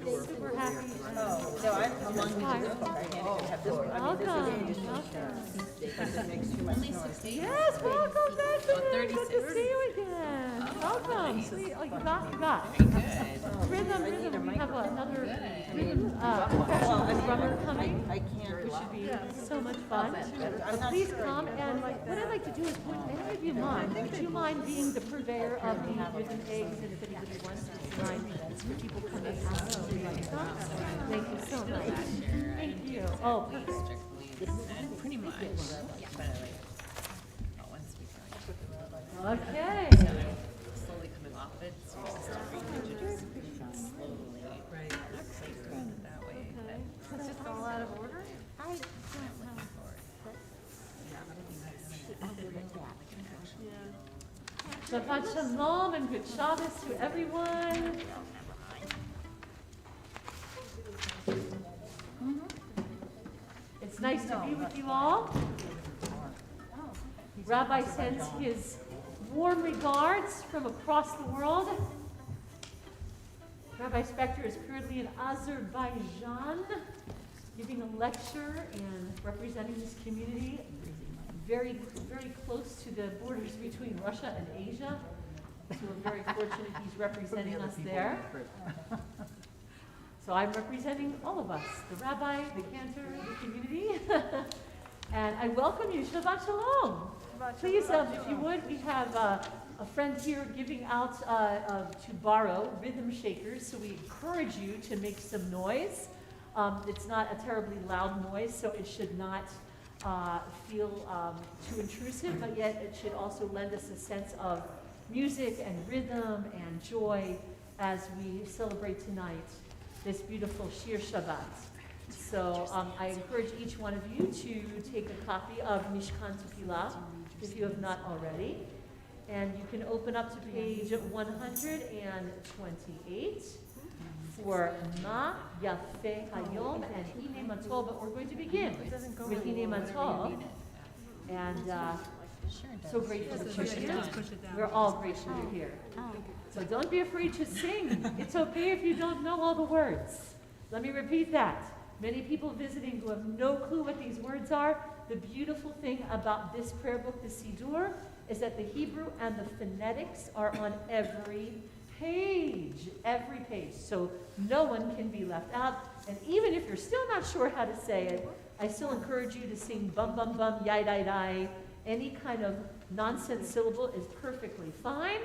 Super happy. Oh, no, I'm among the this book. I can't even have this one. I mean, this is because it makes too much noise. Yes, welcome back. Good to see you again. Welcome. Sweet. Oh, you got. Rhythm. We have another rhythm drummer coming. I can't. Which should be so much fun. So please come. And what I'd like to do is, would any of you mind? Would you mind being the purveyor of the rhythm eggs? And if anybody wants to mind, people come in and ask if they like some. Thank you so much. Thank you. Oh, perfect. Pretty much. Yeah. But once we Okay. slowly coming off it, so we just start reintroducing slowly. Right. That way. It's just all out of order? Shabbat shalom and good Shabbos to everyone. It's nice to be with you all. Rabbi sends his warm regards from across the world. Rabbi Spector is currently in Azerbaijan, giving a lecture and representing this community very, very close to the borders between Russia and Asia. So we're very fortunate he's representing us there. So I'm representing all of us, the rabbi, the cantor, the community. And I welcome you. Shabbat shalom. Please, if you would, we have a friend here giving out to borrow rhythm shakers. So we encourage you to make some noise. It's not a terribly loud noise, so it should not feel too intrusive, but yet it should also lend us a sense of music and rhythm and joy as we celebrate tonight this beautiful Shir Shabbat. So I encourage each one of you to take a copy of Mishkan Tefillah if you have not already. And you can open up to page 128 for Ma Yafeh Hayom and Hine Matol, but we're going to begin with Hine Matol. And so grateful that you're here. We're all grateful you're here. So don't be afraid to sing. It's okay if you don't know all the words. Let me repeat that. Many people visiting who have no clue what these words are. The beautiful thing about this prayer book, the Siddur, is that the Hebrew and the phonetics are on every page. So no one can be left out. And even if you're still not sure how to say it, I still encourage you to sing bum bum bum, yai dai dai. Any kind of nonsense syllable is perfectly fine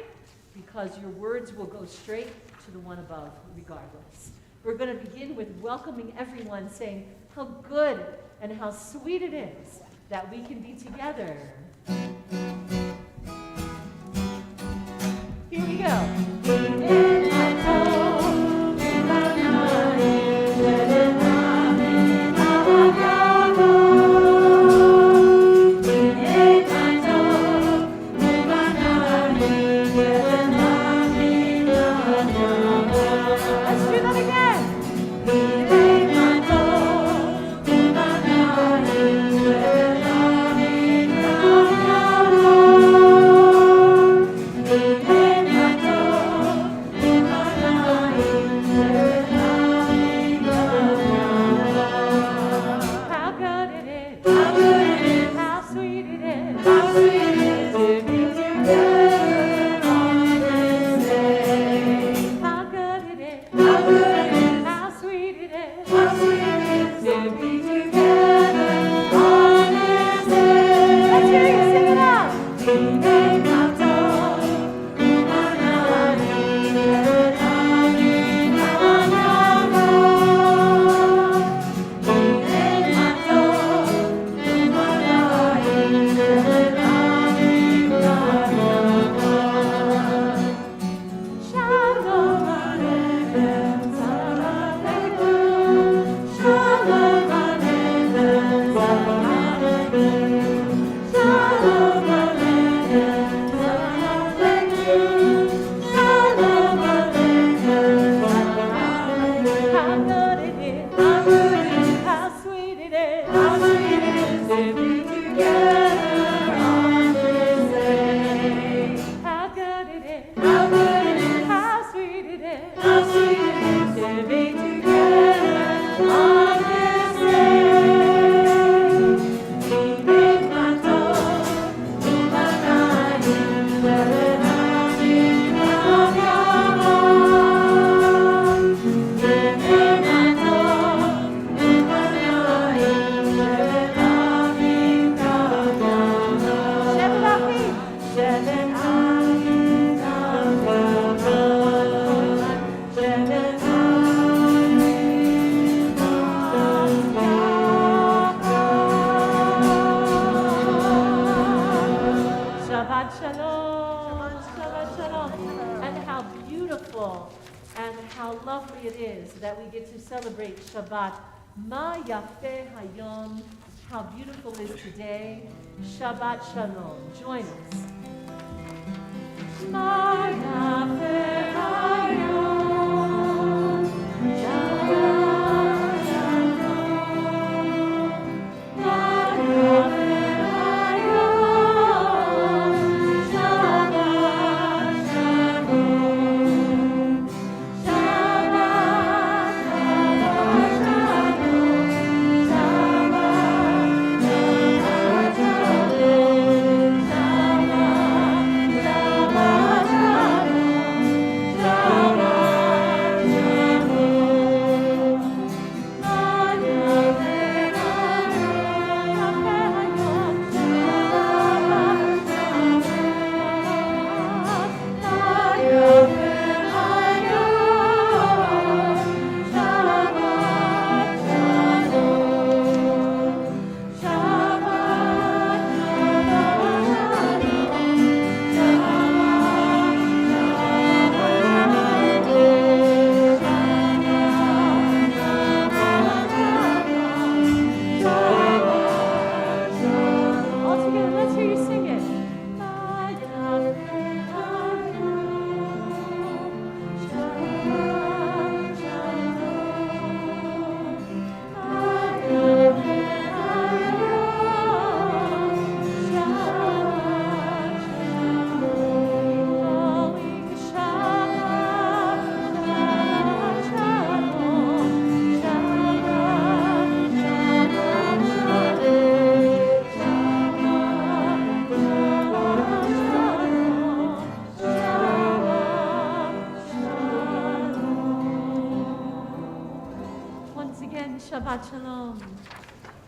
because your words will go straight to the one above regardless. We're going to begin with welcoming everyone, saying how good and how sweet it is that we can be together. Here we go. How sweet it is to be together. Shabbat shalom, Shabbat shalom. And how beautiful and how lovely it is that we get to celebrate Shabbat. Ma yafeh hayom, how beautiful is today. Shabbat shalom. Join us. Ma yafeh hayom, Shabbat shalom. Ma yafeh Shabbat shalom.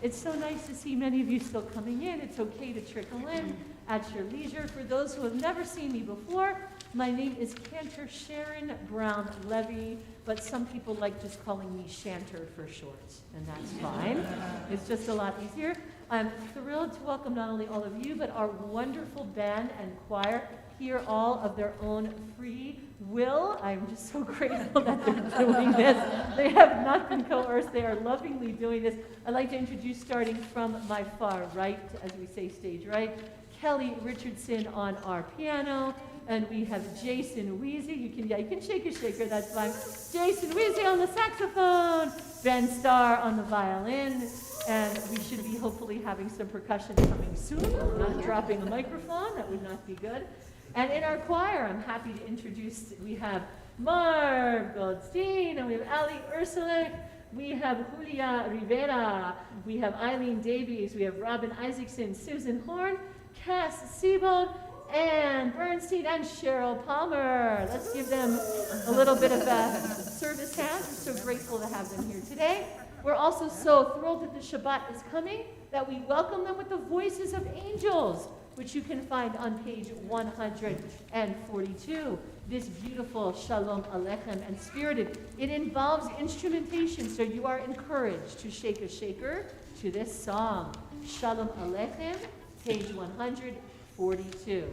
It's so nice to see many of you still coming in. It's okay to trickle in at your leisure. For those who have never seen me before, my name is Cantor Sharon Brown Levy, but some people like just calling me Shanter for short, and that's fine. It's just a lot easier. I'm thrilled to welcome not only all of you, but our wonderful band and choir here, all of their own free will. I'm just so grateful that they're doing this. They have not been coerced. They are lovingly doing this. I'd like to introduce, starting from my far right, as we say stage right, Kelly Richardson on our piano, and we have Jason Weezy. You can shake a shaker, that's fine. Jason Weezy on the saxophone, Ben Starr on the violin, and we should be hopefully having some percussion coming soon. Not dropping a microphone, that would not be good. And in our choir, I'm happy to introduce, we have Marv Goldstein, and we have Ali Ursulik, we have Julia Rivera, we have Eileen Davies, we have Robin Isaacson, Susan Horn, Cass Siebold, Ann Bernstein, and Cheryl Palmer. Let's give them a little bit of a service hand. We're so grateful to have them here today. We're also so thrilled that the Shabbat is coming that we welcome them with the voices of angels, which you can find on page 142. This beautiful Shalom Aleichem and spirited. It involves instrumentation, so you are encouraged to shake a shaker to this song. Shalom Aleichem, page 142.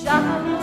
Shalom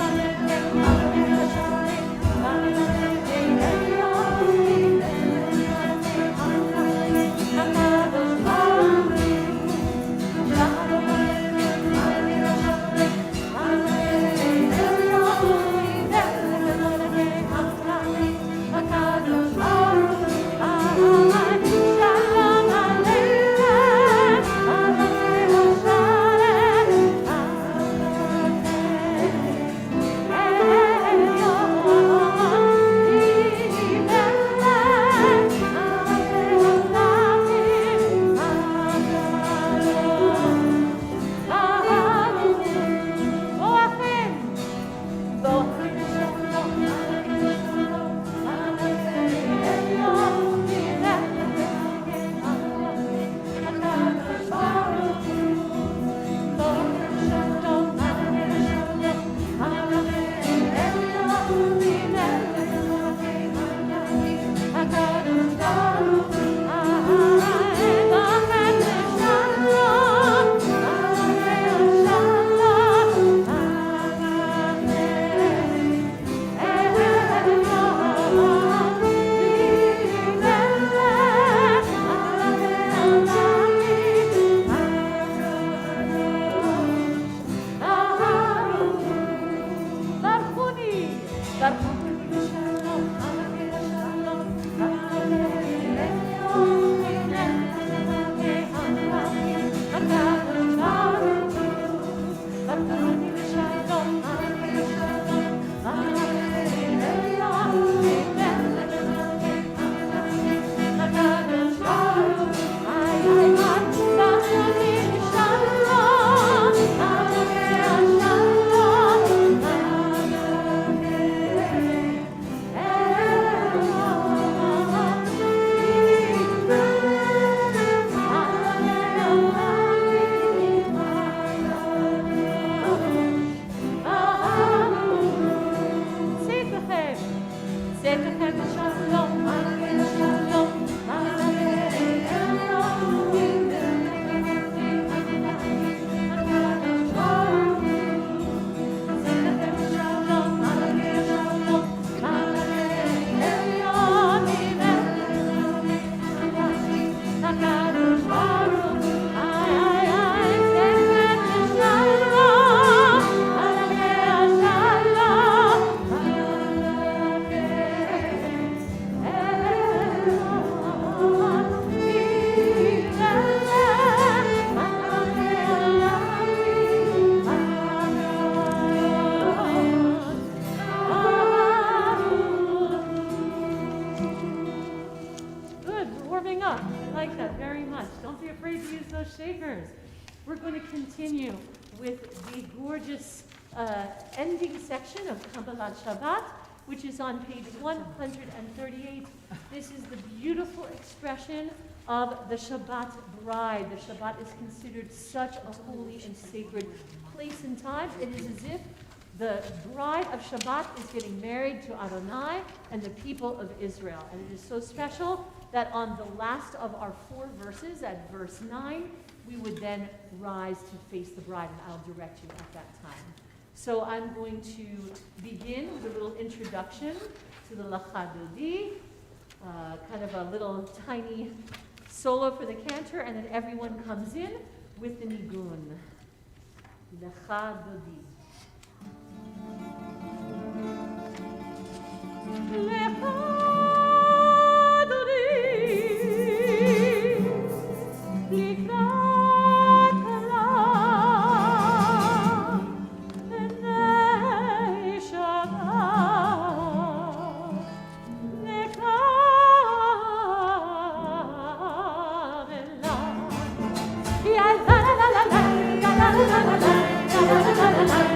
Shakers. We're going to continue with the gorgeous ending section of Kabbalat Shabbat, which is on page 138. This is the beautiful expression of the Shabbat bride. The Shabbat is considered such a holy and sacred place and time. It is as if the bride of Shabbat is getting married to Adonai and the people of Israel. And it is so special that on the last of our 4 verses, at verse 9, we would then rise to face the bride, and I'll direct you at that time. So I'm going to begin with a little introduction to the Lecha Dodi, kind of a little tiny solo for the cantor, and then everyone comes in with the nigun. Lecha Dodi. Lecha la la la la la la la la la la la la la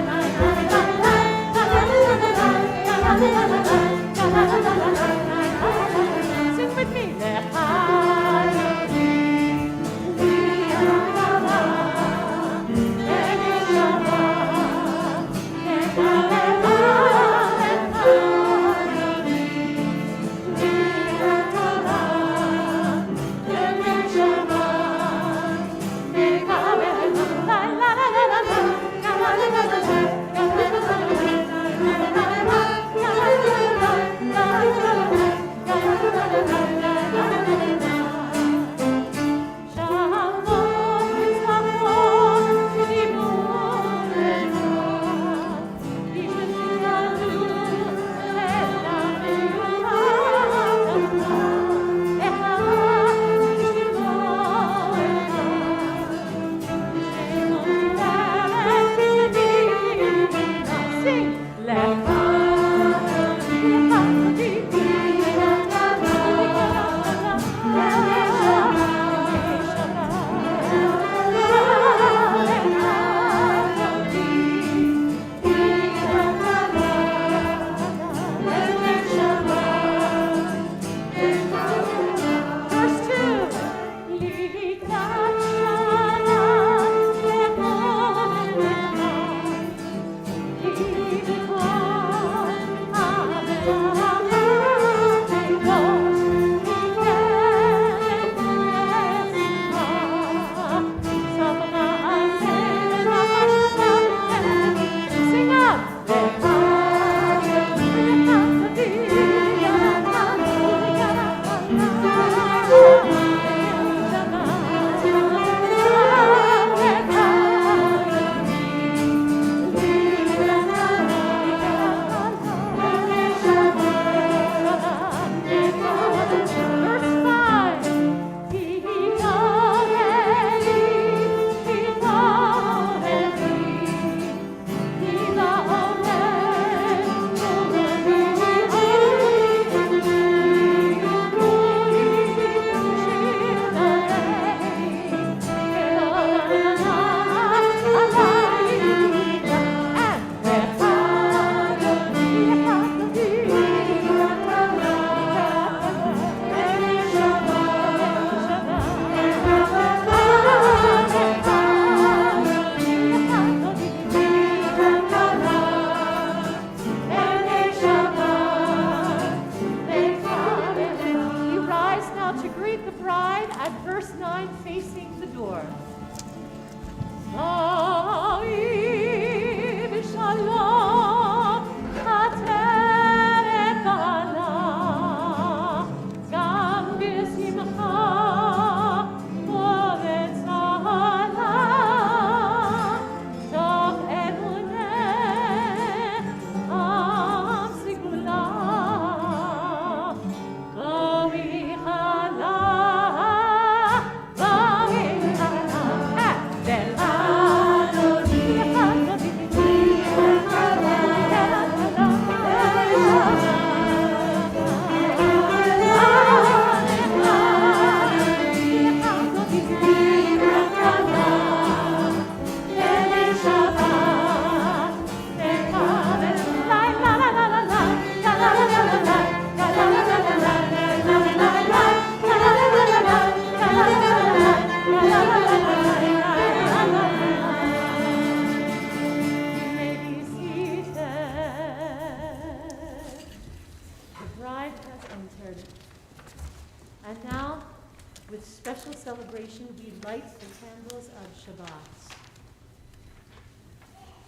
With special celebration, we light the candles of Shabbat.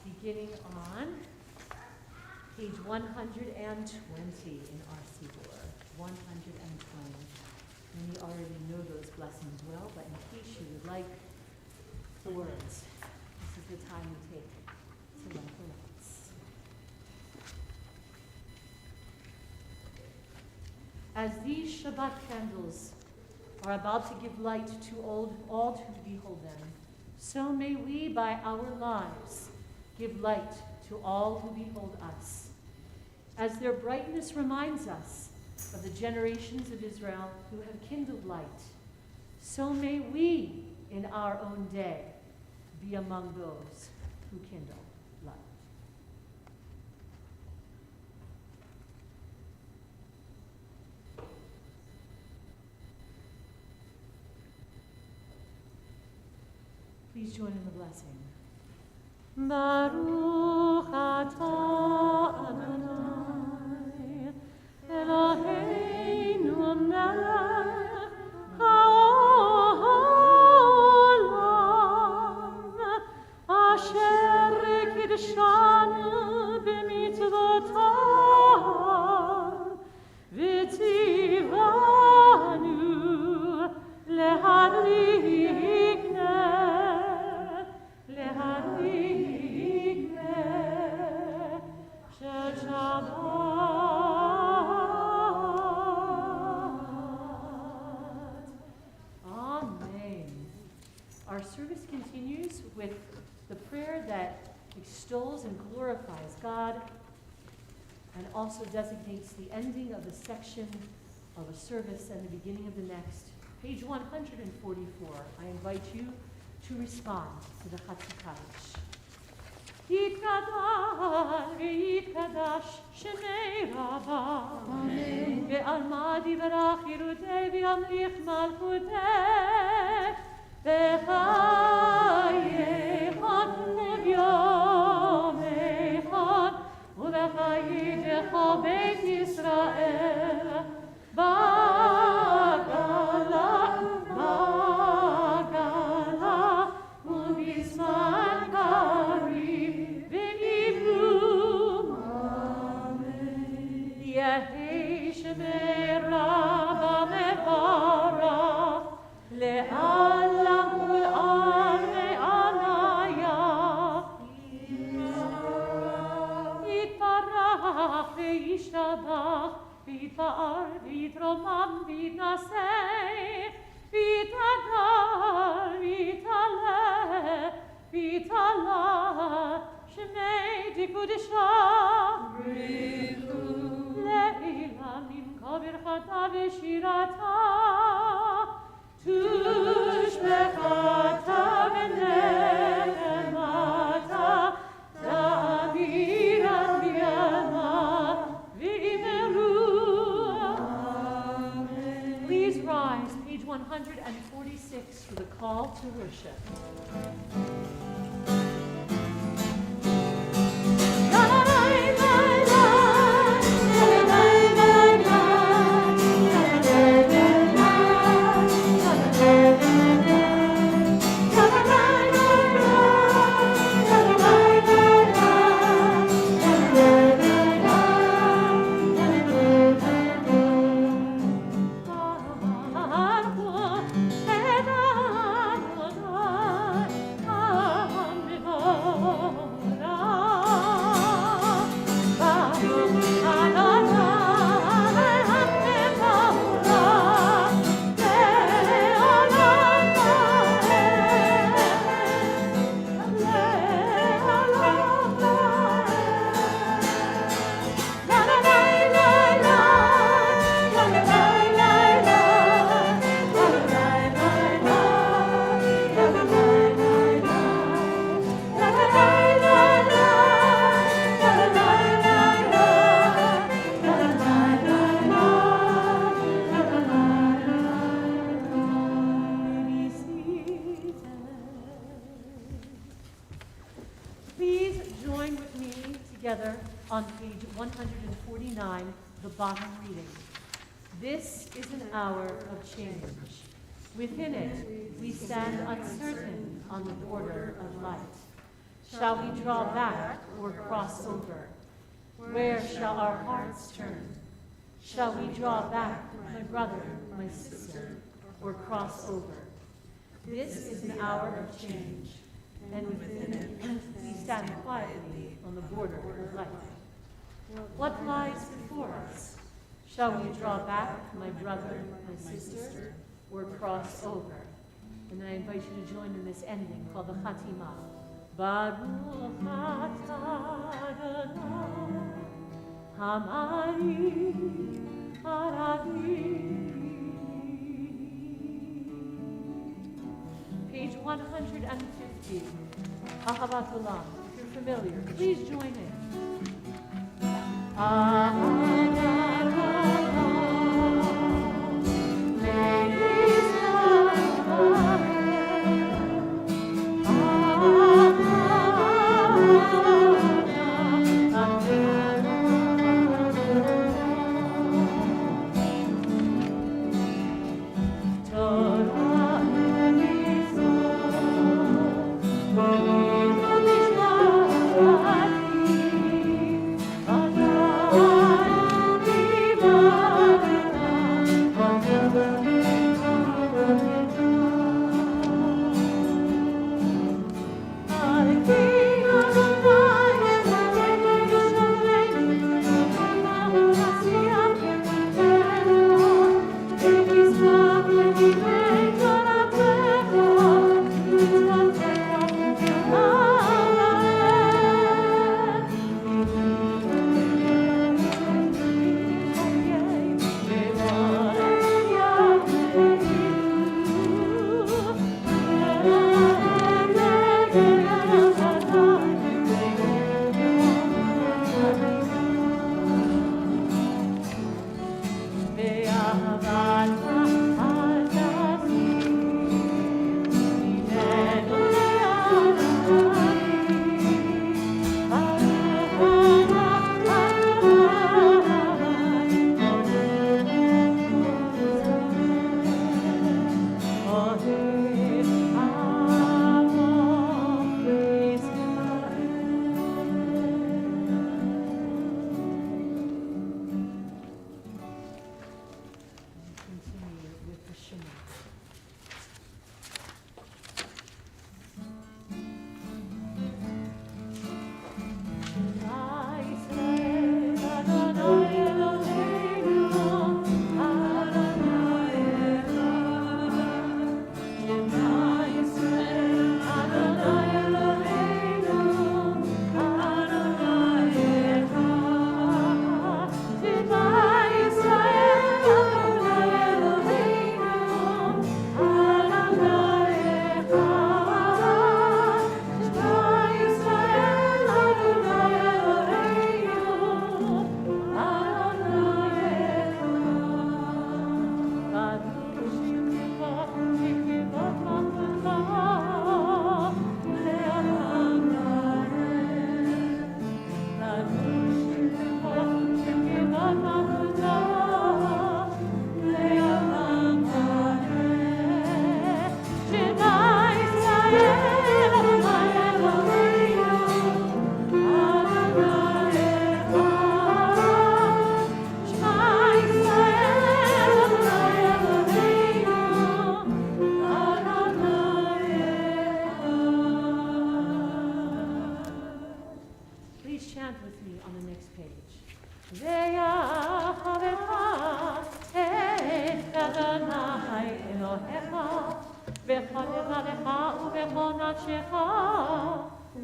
Beginning on page 120 in our Siddur. 120. And you already know those blessings well, but in case you would like the words, this is the time we take to light the lights. As these Shabbat candles are about to give light to all who behold them, so may we, by our lives, give light to all who behold us. As their brightness reminds us of the generations of Israel who have kindled light, so may we, in our own day, be among those who kindle light. Please join in the blessing. Baruch atah Adonai, Eloheinu melech haolam, asher kidshanu b'mitzvotav, v'tzivanu lehadlik Amen. Our service continues with the prayer that extols and glorifies God and also designates the ending of the section of a service and the beginning of the next. Page 144. I invite you to respond to the Chatzikadosh. Yitgadal v'yitgadash shemei Rabbah. Amen. Ve'alma divrach yirudei v'yamlich malchutei. V'chayechon u'vyomechon u'v'chayidecho beit Yisrael. Bagala u'bizman karib v'nivru. Amen. Yehei shemei Rabbah mevarach le'alam ul'am le'anayach. Yitbarach ve'yishtabach v'yitpa'ar v'yitromam v'yitnaseh v'yitadar v'yitaleh v'yitalah shemei dikudesha le'ilam nimka birchata v'shirata tushbechata v'nehemata da'amiran v'yama v'imeru. Please rise, page 146, for the call to worship. Together on page 149, the bottom reading. This is an hour of change. Within it, we stand uncertain on the border of light. Shall we draw back or cross over? Where shall our hearts turn? Shall we draw back, my brother, my sister, or cross over? This is an hour of change, and within it, we stand quietly on the border of light. What lies before us? Shall we draw back, my brother, my sister, or cross over? And then I invite you to join in this ending called the Chatima. Baruch atah Adonai, Hamari Aravi. Page 150, Ahavat Olam. If you're familiar, please join in.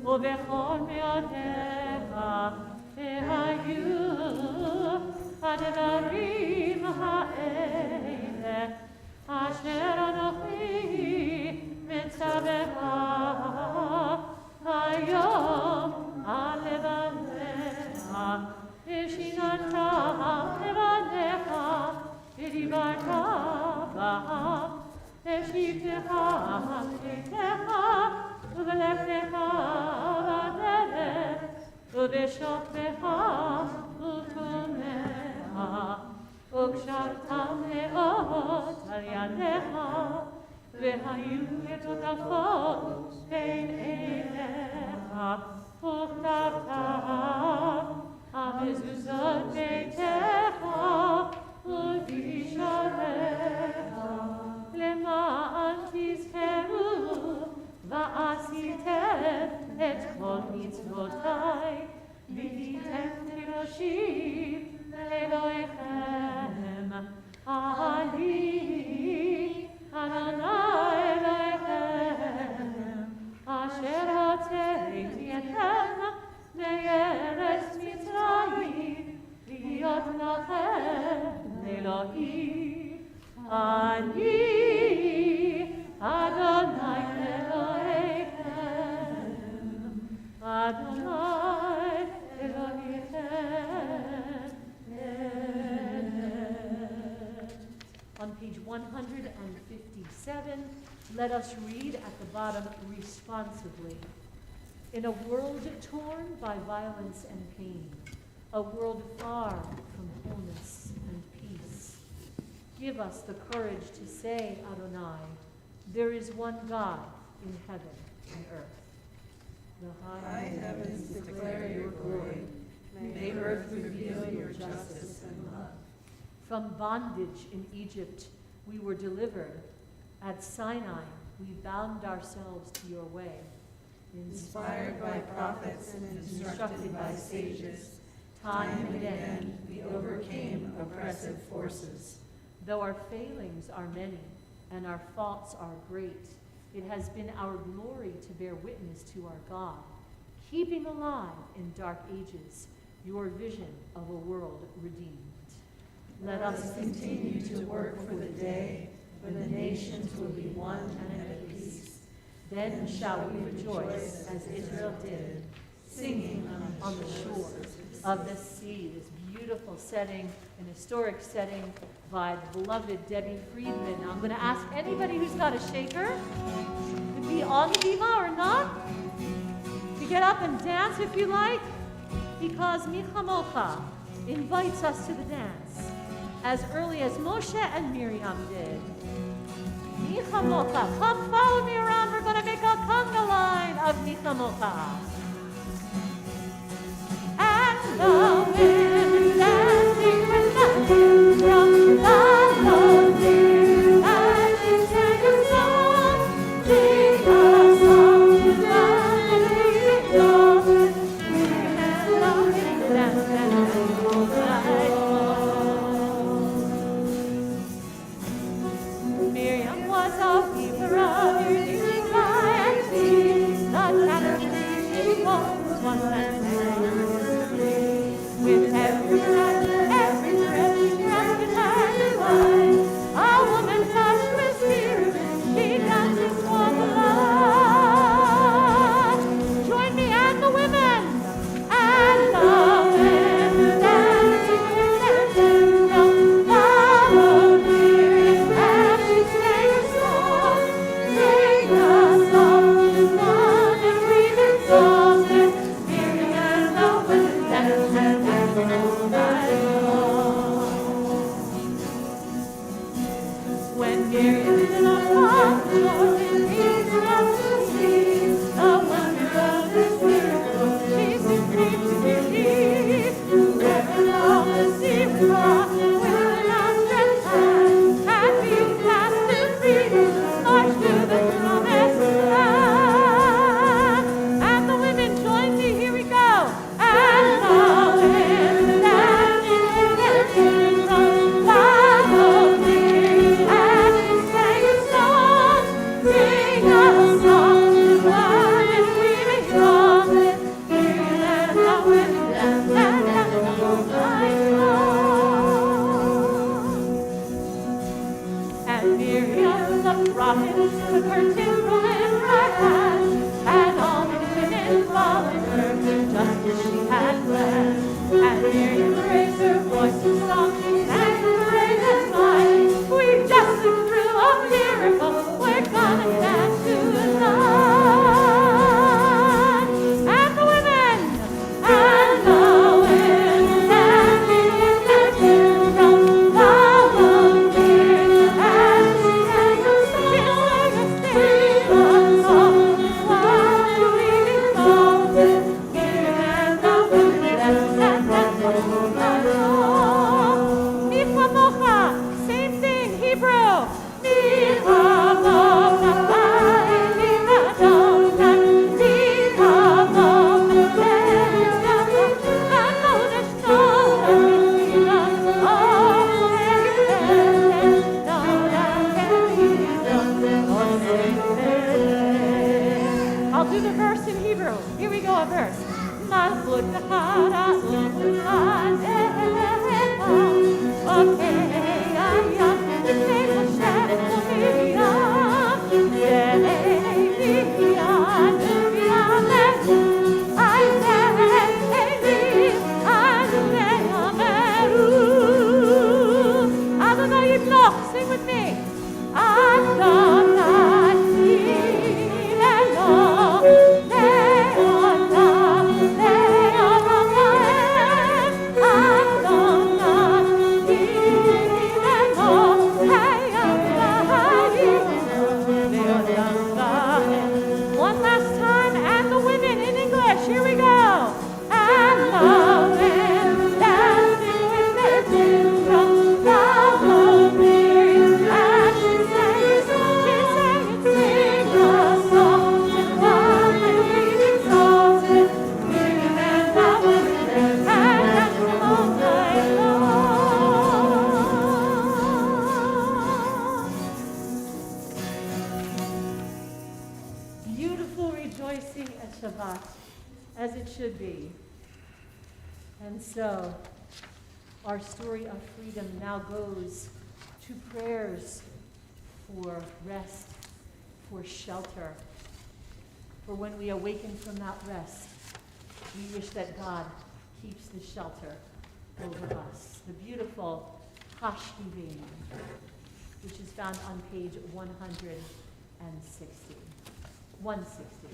ובכל מאודיך והיו הדברים האלה אשר אנוכי מצווך היום על לבניך ושיננת לבניך ודיברת בם ושבתך בביתך ובלכתך בדרך ובשוכבך ובקומך וקשרתם מאוד על ידיך והיו לטוטפות בין עיניך וכתבתיו המזוזות ביתך ובשעריך למען תזכרו ועשיתם את כל מצוותיי והייתם קדושים לאלוהיכם אני אדוני אלוהיכם אשר הוצאתי אתכם מארץ מצרים להיות לכם אלוהים אני אדוני אלוהיכם אדוני אלוהיכם On page 157, let us read at the bottom responsively. In a world torn by violence and pain, a world far from wholeness and peace, give us the courage to say, Adonai, there is one God in heaven and earth. The High heavens declare your glory. May earth reveal your justice and love. From bondage in Egypt we were delivered. At Sinai we bound ourselves to your way. Inspired by prophets and instructed by sages, time and again we overcame oppressive forces. Though our failings are many and our faults are great, it has been our glory to bear witness to our God, keeping alive in dark ages your vision of a world redeemed. Let us continue to work for the day when the nations will be one and at peace. Then shall we rejoice as Israel did, singing on the shores of the sea. This beautiful setting, an historic setting by the beloved Debbie Friedman. Now I'm going to ask anybody who's got a shaker to be on the bima or not, to get up and dance if you like, because Michamocha invites us to the dance as early as Moshe and Miriam did. Michamocha, come follow me around. We're going to make a conga line of Michamocha. And the wind dancing with the from the lonely, and we sang a song, sing a song, and we rejoice. And the wind dancing all night long. Miriam was a weaver of evening sky and sea, the canopy she was one and with every breath she turned and wide, a woman touched with spirit, she dances for the Lord. Join me and the women, and the women dancing with their children, follow me as she sang a song, sing a song to God and we exalted, Miriam and the women dancing. When Miriam did not come shore, in peace across the sea, the wonder of this miracle, Jesus came to believe. Whoever along the sea would cross with an outstretched hand, and being cast to freedom, march to the promised land. And the women join me, here we go. And the women dancing with their children, follow me, and we sang a song, sing a song to God, and we rejoice. Miriam and the women danced all night long. Same thing, Hebrew. I'll do the verse in Hebrew. Here we go, a verse. Sing with me. One last time, and the women in English. Here we go. And the wind dancing with their children, follow me. And she sang a sing a song, and one is exalted, living and power, and dancing all night long. Beautiful rejoicing at Shabbat, as it should be. And so, our story of freedom now goes to prayers for rest, for shelter. For when we awaken from that rest, we wish that God keeps the shelter over us. The beautiful Hashivim, which is found on page 160. 160.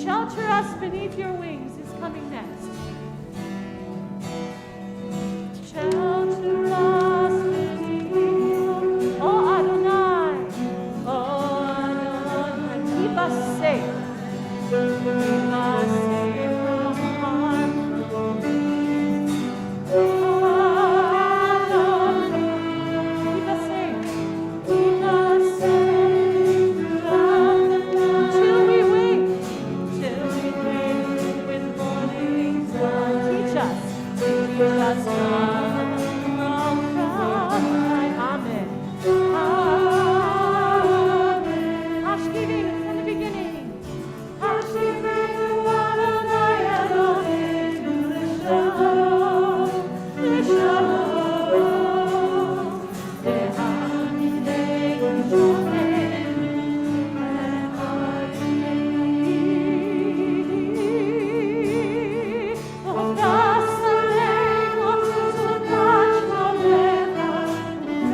Shelter us beneath your wings is coming next. Shelter us beneath your, oh Adonai, keep us safe. Keep us safe from harm. Keep us safe. Keep us safe from the night. Till we wake with morning sun. Teach us not from Amen. Amen. Hashkivim from the beginning. Hashkivim Adonai Eloheinu l'shalom, l'shalom, le'hamidei shomenu le'chayim. Odas aleinu sukat shlomecha,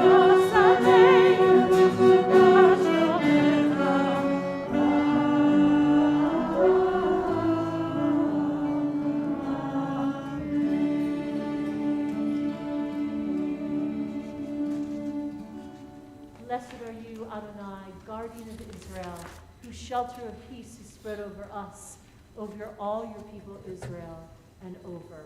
odas aleinu sukat shlomecha. Blessed are you, Adonai, guardian of Israel, whose shelter of peace is spread over us, over all your people Israel, and over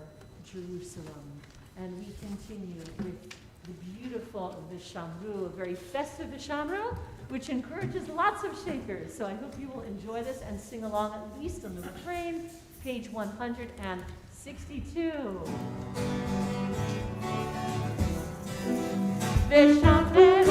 Jerusalem. And we continue with the beautiful Vishamru, a very festive Vishamru, which encourages lots of shakers. So I hope you will enjoy this and sing along at least on the refrain, page 162. Vishamru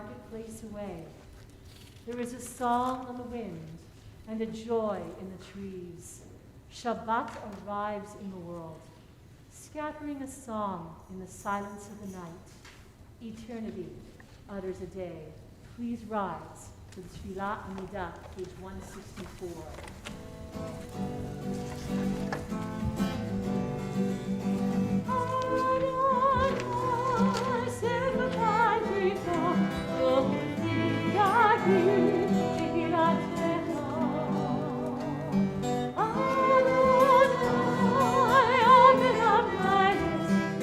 marketplace away. There is a song on the wind and a joy in the trees. Shabbat arrives in the world, scattering a song in the silence of the night. Eternity utters a day. Please rise to the Tefillah Amidah, page 164.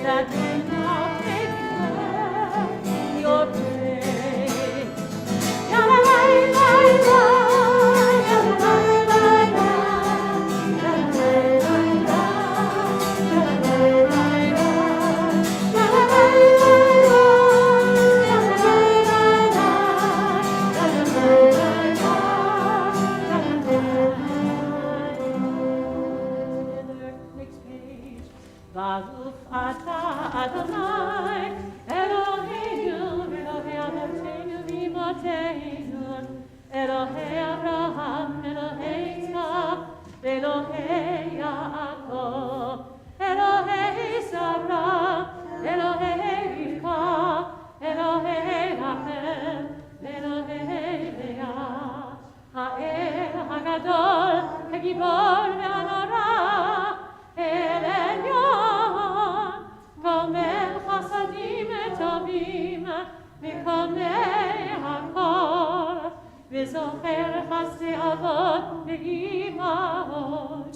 That will not take away your praise. La la la la la, la la la la, la la la la, la la la la, la la Next page. Baruch atah Adonai, Eloheinu, Elohei Avraham v'Imoteinu, Elohei Avraham, Elohei Yitzchak, Elohei Yaakov, Elohei Sarah, Elohei Rivka, Elohei Rachel, Elohei Leah, Ha'el Hagadol, Hagibor ve'Hanora, El Elyon, Gomel Chasadim Tovim, Mekomei Hakol, V'zocher Chasdei Avot Ve'imahot,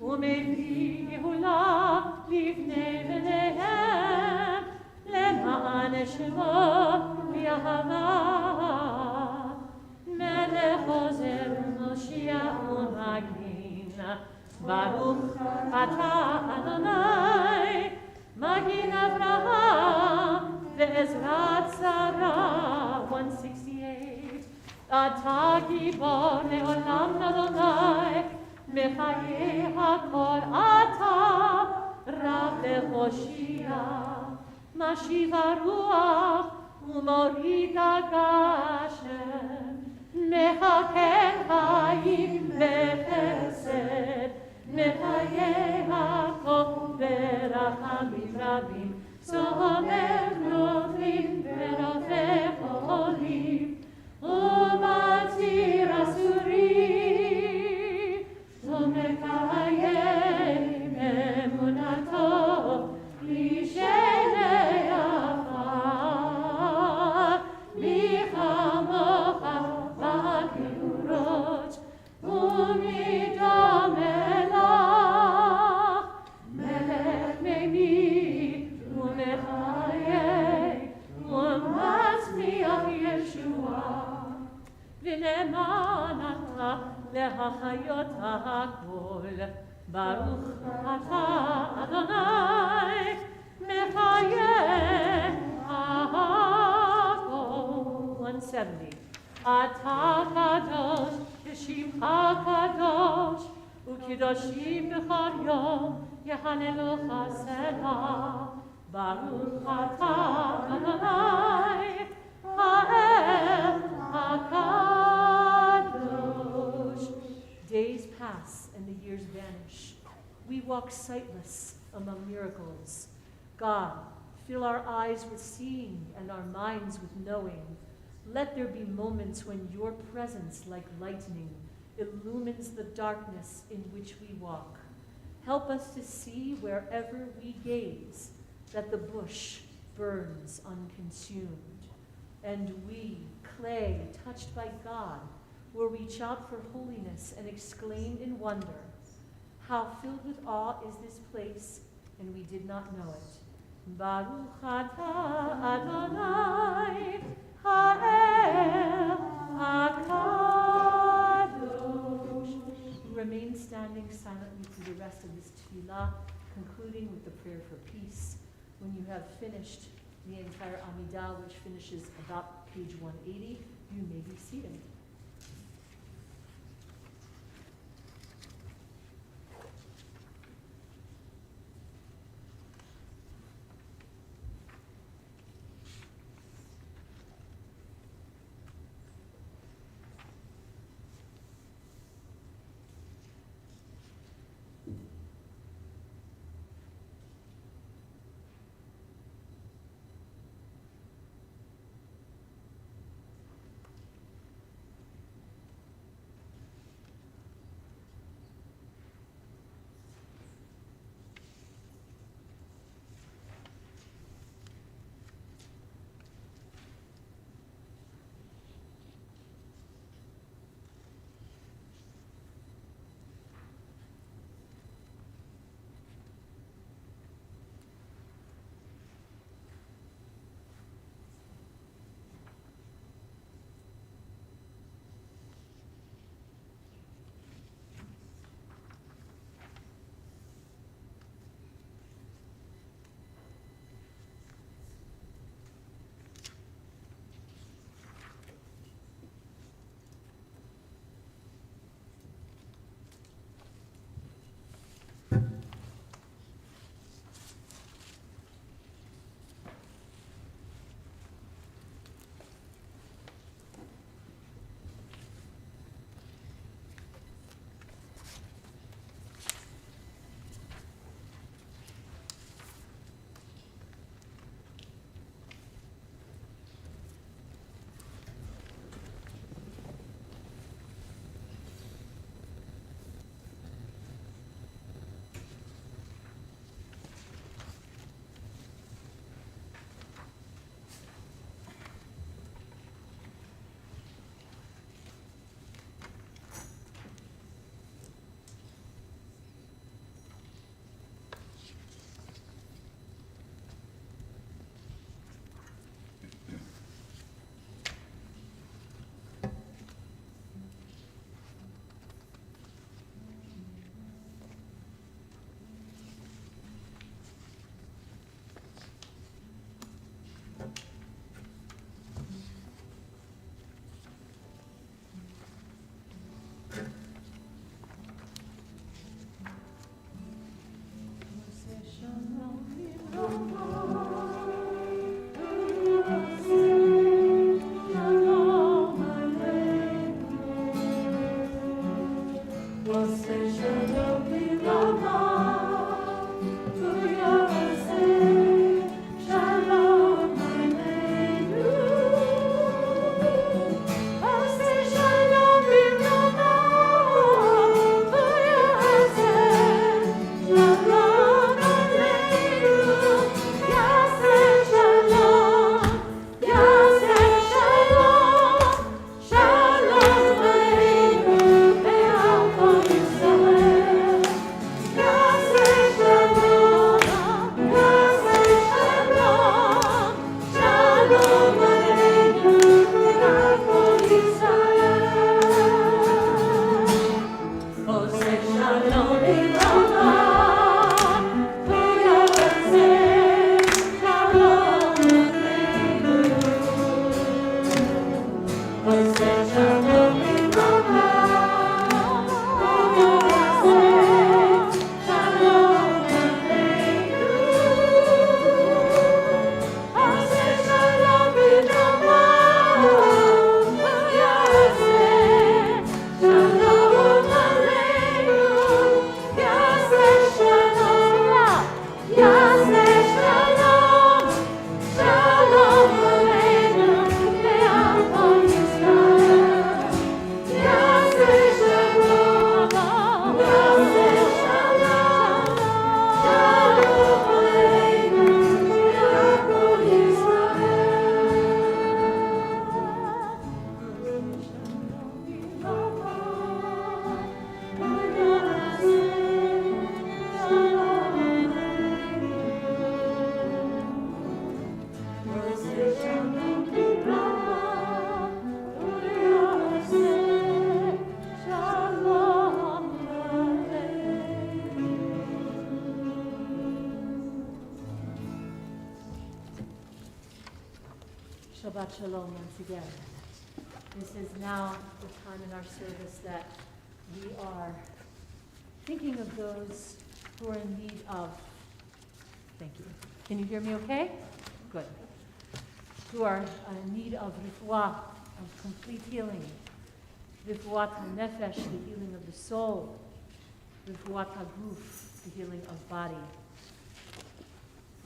U'mevii Geulah Livnei Bneihem, Lema'an Shemo V'Yahava, Melech Ozer Moshiach U'Magin, Baruch atah Adonai, Magin Avraham, ve'ezrat Sarah, 168. Atah gibor le'olam Adonai, mechayei hakol atah, rav le'choshia, mashiv haruach, u'morid hagashem, mechaken chayim bechesed, Mechaye Hakol berachamim rabim, somer notrim verofech olim, umatzir asurim, zomekayem emunato, lishenei afar, michamocha b'gevurot, umidam V'ne'manata le'hachayot ha'kol, Baruch atah Adonai, mechayeh ha'kol. 170. Atah kadosh, Yeshimcha kadosh, u'kedoshim b'chol yom, yehanelucha selah. Baruch atah Adonai, ha'el ha'kadosh. Days pass and the years vanish. We walk sightless among miracles. God, fill our eyes with seeing and our minds with knowing. Let there be moments when your presence, like lightning, illumines the darkness in which we walk. Help us to see wherever we gaze that the bush burns unconsumed. And we, clay touched by God, will reach out for holiness and exclaim in wonder, how filled with awe is this place, and we did not know it. Baruch atah Adonai, ha'el ha'kadosh. Remain standing silently through the rest of this tefillah, concluding with the prayer for peace. When you have finished the entire Amidah, which finishes about page 180, you may be seated. Shabbat Shalom once again. This is now the time in our service that we are thinking of those who are in need of, thank you. Can you hear me okay? Good. Who are in need of refuah, of complete healing. Refuat ha-nefesh, the healing of the soul. Refuat ha-guf, the healing of body.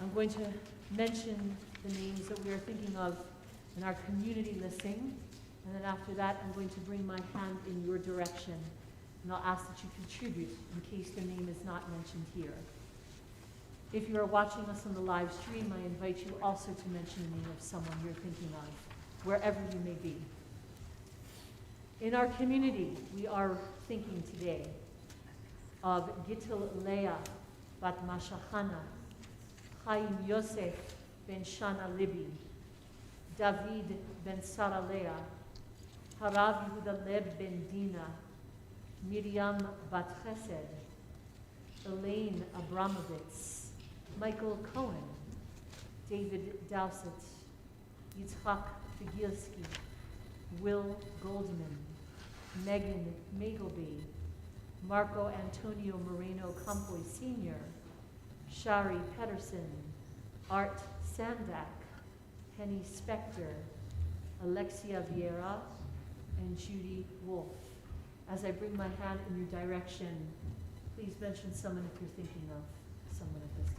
I'm going to mention the names that we are thinking of in our community listing, and then after that I'm going to bring my hand in your direction, and I'll ask that you contribute in case their name is not mentioned here. If you are watching us on the live stream, I invite you also to mention the name of someone you're thinking of, wherever you may be. In our community, we are thinking today of Gittel Leah bat Mashachana, Chaim Yosef ben Shana Libi, David ben Sarah Leah, Harav Yehuda Leb ben Dina, Miriam bat Chesed, Elaine Abramovitz, Michael Cohen, David Dowsett, Yitzhak Figilski, Will Goldman, Megan Magleby, Marco Antonio Moreno Campoy Sr., Shari Pedersen, Art Sandak, Penny Spector, Alexia Vieira, and Judy Wolf. As I bring my hand in your direction, please mention someone if you're thinking of someone at this time.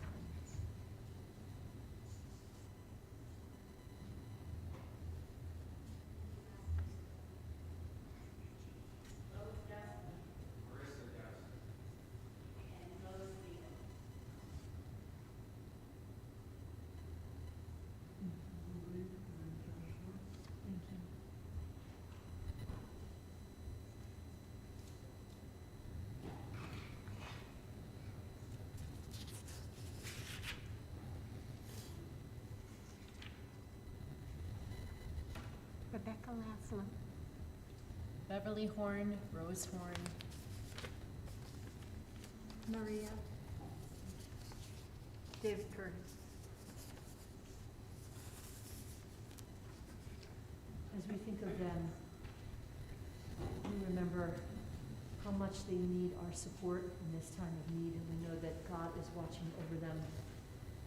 Rebecca Laslin, Beverly Horn, Rose Horn, Maria, David Curtis. As we think of them, we remember how much they need our support in this time of need, and we know that God is watching over them,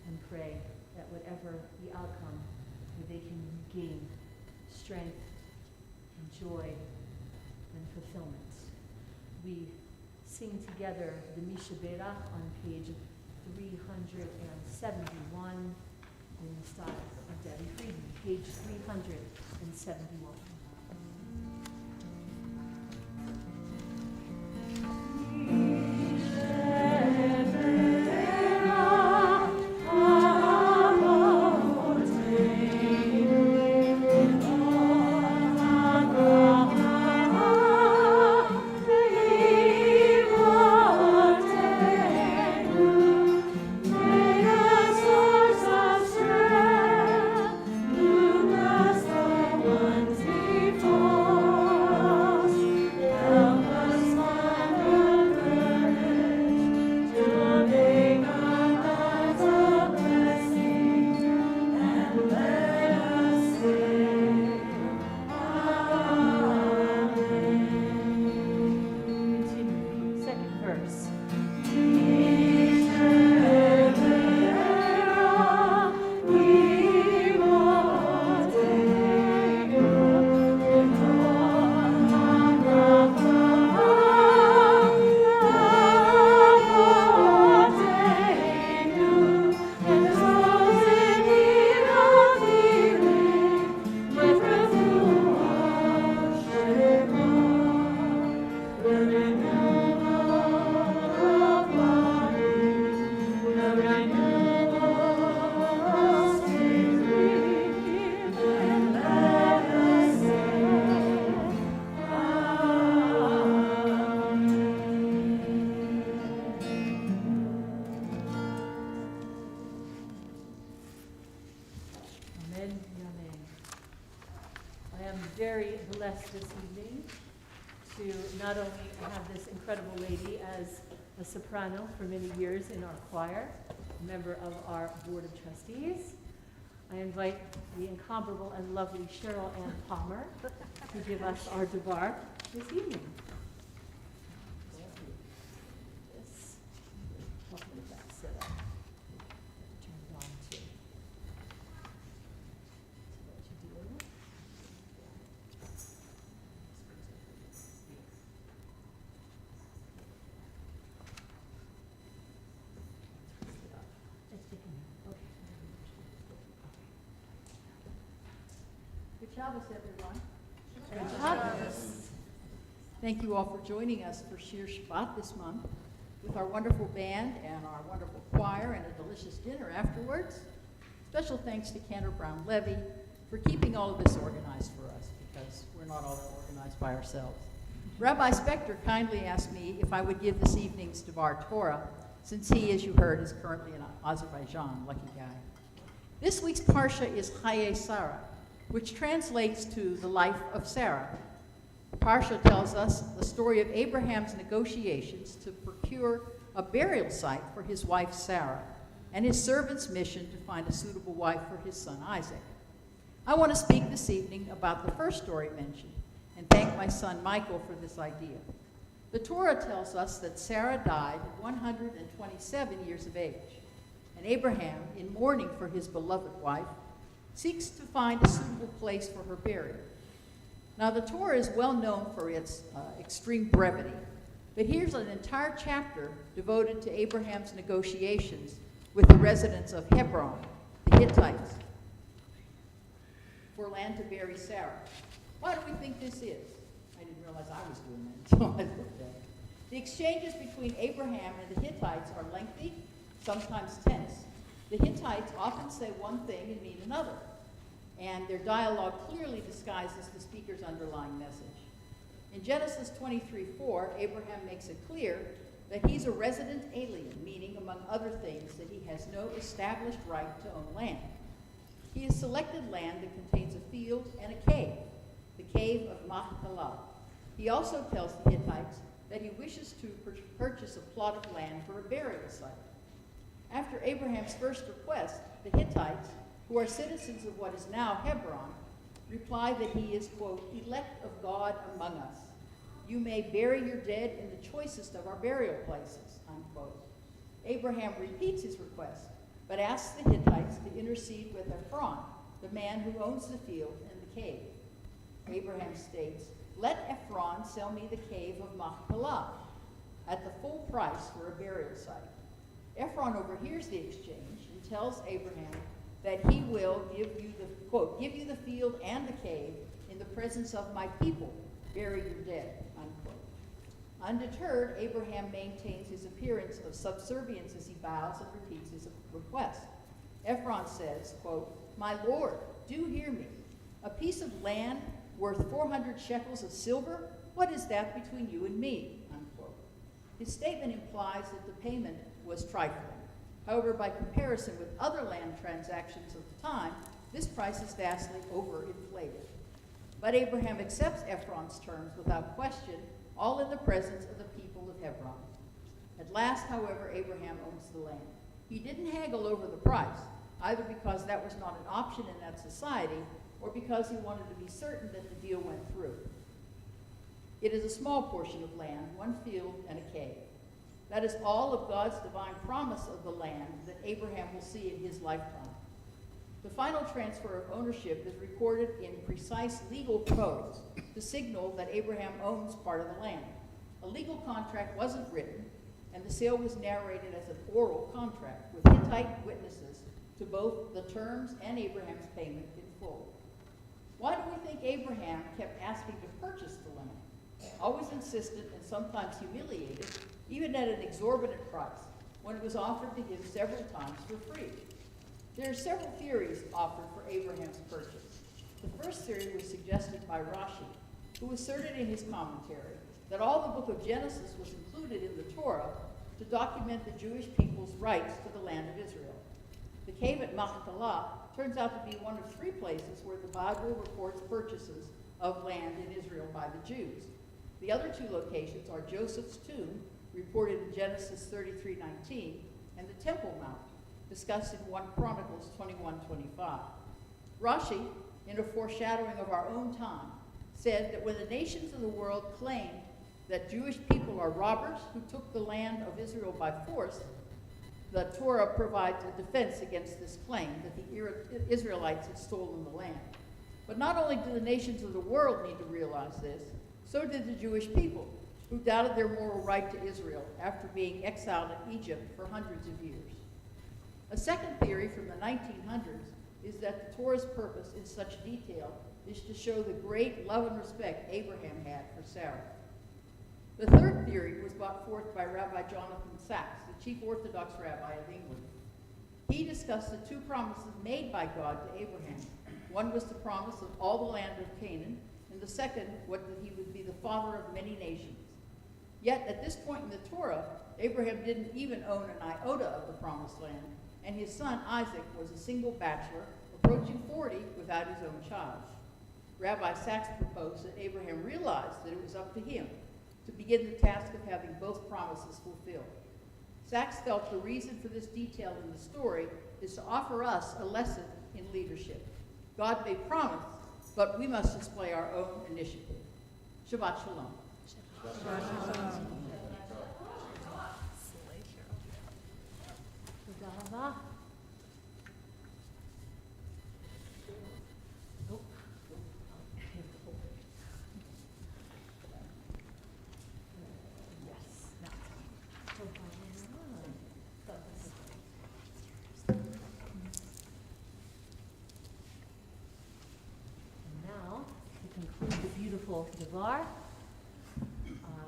and pray that whatever the outcome, that they can gain strength and joy and fulfillment. We sing together the Misha Berach on page 371 in the style of Debbie Friedman, page 371. One blessed this evening to not only have this incredible lady as a soprano for many years in our choir, a member of our Board of Trustees. I invite the incomparable and lovely Cheryl Ann Palmer to give us our debar this evening. This, hopefully that's set up. Turn it on too. So what you do. It's sticking out. Okay. Good Shabbos, everyone. Good Shabbos. Thank you all for joining us for Shir Shabbat this month with our wonderful band and our wonderful choir and a delicious dinner afterwards. Special thanks to Cantor Brown Levy for keeping all of this organized for us, because we're not all that organized by ourselves. Rabbi Spector kindly asked me if I would give this evening's Devar Torah, since he, as you heard, is currently in Azerbaijan. Lucky guy. This week's Parsha is Chaye Sarah, which translates to the life of Sarah. Parsha tells us the story of Abraham's negotiations to procure a burial site for his wife Sarah, and his servant's mission to find a suitable wife for his son Isaac. I want to speak this evening about the first story mentioned, and thank my son Michael for this idea. The Torah tells us that Sarah died at 127 years of age, and Abraham, in mourning for his beloved wife, seeks to find a suitable place for her burial. Now, the Torah is well known for its extreme brevity, but here's an entire chapter devoted to Abraham's negotiations with the residents of Hebron, the Hittites, for land to bury Sarah. Why do we think this is? I didn't realize I was doing that until I looked at it. The exchanges between Abraham and the Hittites are lengthy, sometimes tense. The Hittites often say one thing and mean another, and their dialogue clearly disguises the speaker's underlying message. In Genesis 23:4, Abraham makes it clear that he's a resident alien, meaning, among other things, that he has no established right to own land. He has selected land that contains a field and a cave, the cave of Machpelah. He also tells the Hittites that he wishes to purchase a plot of land for a burial site. After Abraham's first request, the Hittites, who are citizens of what is now Hebron, reply that he is, quote, elect of God among us. You may bury your dead in the choicest of our burial places, unquote. Abraham repeats his request, but asks the Hittites to intercede with Ephron, the man who owns the field and the cave. Abraham states, let Ephron sell me the cave of Machpelah at the full price for a burial site. Ephron overhears the exchange and tells Abraham that he will give you the, quote, give you the field and the cave in the presence of my people, bury your dead, unquote. Undeterred, Abraham maintains his appearance of subservience as he bows and repeats his request. Ephron says, quote, my lord, do hear me. A piece of land worth 400 shekels of silver? What is that between you and me? Unquote. His statement implies that the payment was trifling. However, by comparison with other land transactions of the time, this price is vastly overinflated. But Abraham accepts Ephron's terms without question, all in the presence of the people of Hebron. At last, however, Abraham owns the land. He didn't haggle over the price, either because that was not an option in that society, or because he wanted to be certain that the deal went through. It is a small portion of land, one field and a cave. That is all of God's divine promise of the land that Abraham will see in his lifetime. The final transfer of ownership is recorded in precise legal codes to signal that Abraham owns part of the land. A legal contract wasn't written, and the sale was narrated as an oral contract with Hittite witnesses to both the terms and Abraham's payment in full. Why do we think Abraham kept asking to purchase the land? Always insistent and sometimes humiliated, even at an exorbitant price, when it was offered to him several times for free. There are several theories offered for Abraham's purchase. The first theory was suggested by Rashi, who asserted in his commentary that all the book of Genesis was included in the Torah to document the Jewish people's rights to the land of Israel. The cave at Machpelah turns out to be one of three places where the Bible reports purchases of land in Israel by the Jews. The other two locations are Joseph's tomb, reported in Genesis 33:19, and the Temple Mount, discussed in 1 Chronicles 21:25. Rashi, in a foreshadowing of our own time, said that when the nations of the world claimed that Jewish people are robbers who took the land of Israel by force, the Torah provides a defense against this claim that the Israelites had stolen the land. But not only do the nations of the world need to realize this, so did the Jewish people, who doubted their moral right to Israel after being exiled in Egypt for hundreds of years. A second theory from the 1900s is that the Torah's purpose in such detail is to show the great love and respect Abraham had for Sarah. The third theory was brought forth by Rabbi Jonathan Sachs, the chief Orthodox rabbi of England. He discussed the two promises made by God to Abraham. One was the promise of all the land of Canaan, and the second, that he would be the father of many nations. Yet, at this point in the Torah, Abraham didn't even own an iota of the promised land, and his son Isaac was a single bachelor, approaching 40 without his own child. Rabbi Sachs proposed that Abraham realized that it was up to him to begin the task of having both promises fulfilled. Sachs felt the reason for this detail in the story is to offer us a lesson in leadership. God may promise, but we must display our own initiative. Shabbat Shalom. תודה רבה. Now, to conclude the beautiful Devar, I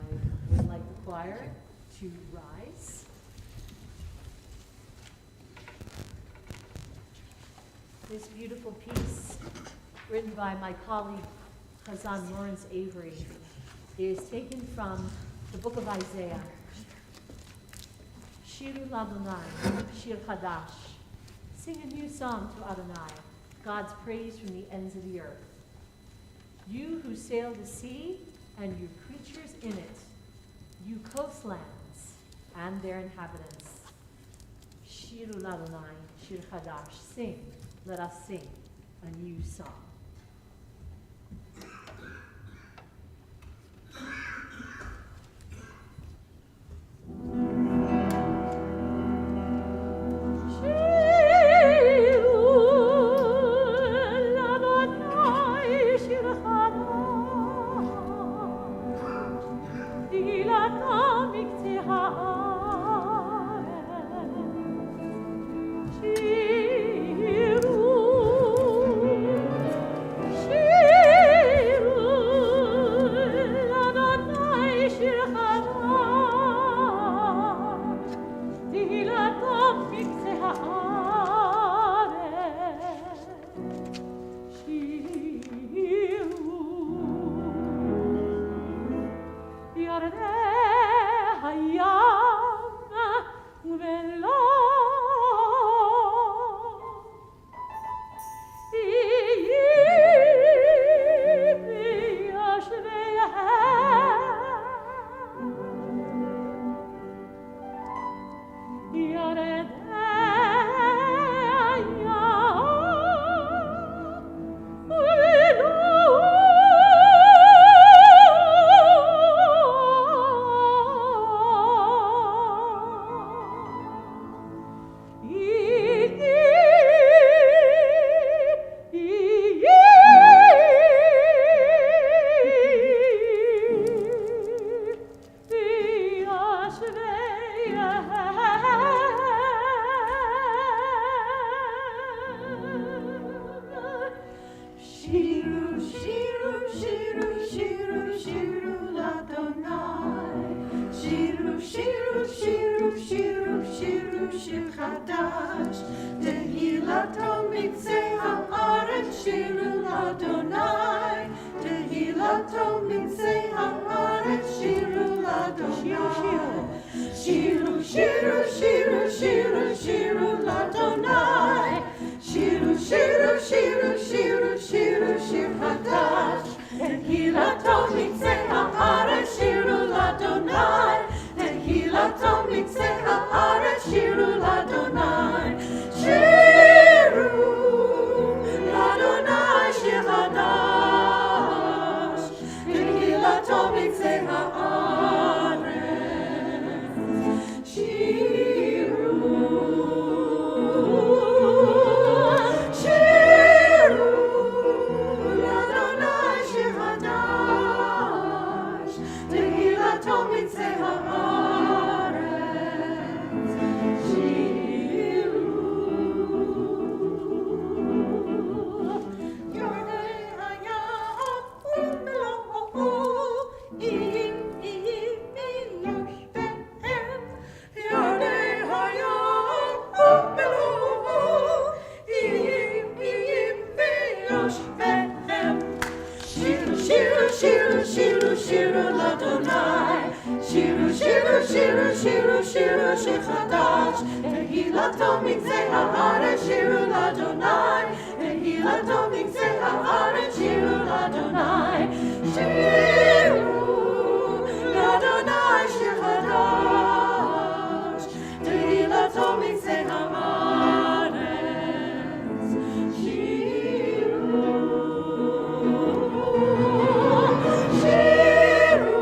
would like the choir to rise. This beautiful piece, written by my colleague, Chazan Lawrence Avery, is taken from the book of Isaiah. Shiru Ladonai, Shir Chadash. Sing a new song to Adonai, God's praise from the ends of the earth. You who sail the sea and you creatures in it, you coastlands and their inhabitants. Shiru Ladonai, Shir Chadash. Sing, let us sing a new song. Adonai. Shiru, shiru, shiru, shiru, shiru, shir chadash. Tehilato mikzei haaretz, shiru l'Adonai. Tehilato mikzei haaretz, shiru l'Adonai. Shiru l'Adonai, shir chadash. Tehilato mikzei haaretz. Shiru, shiru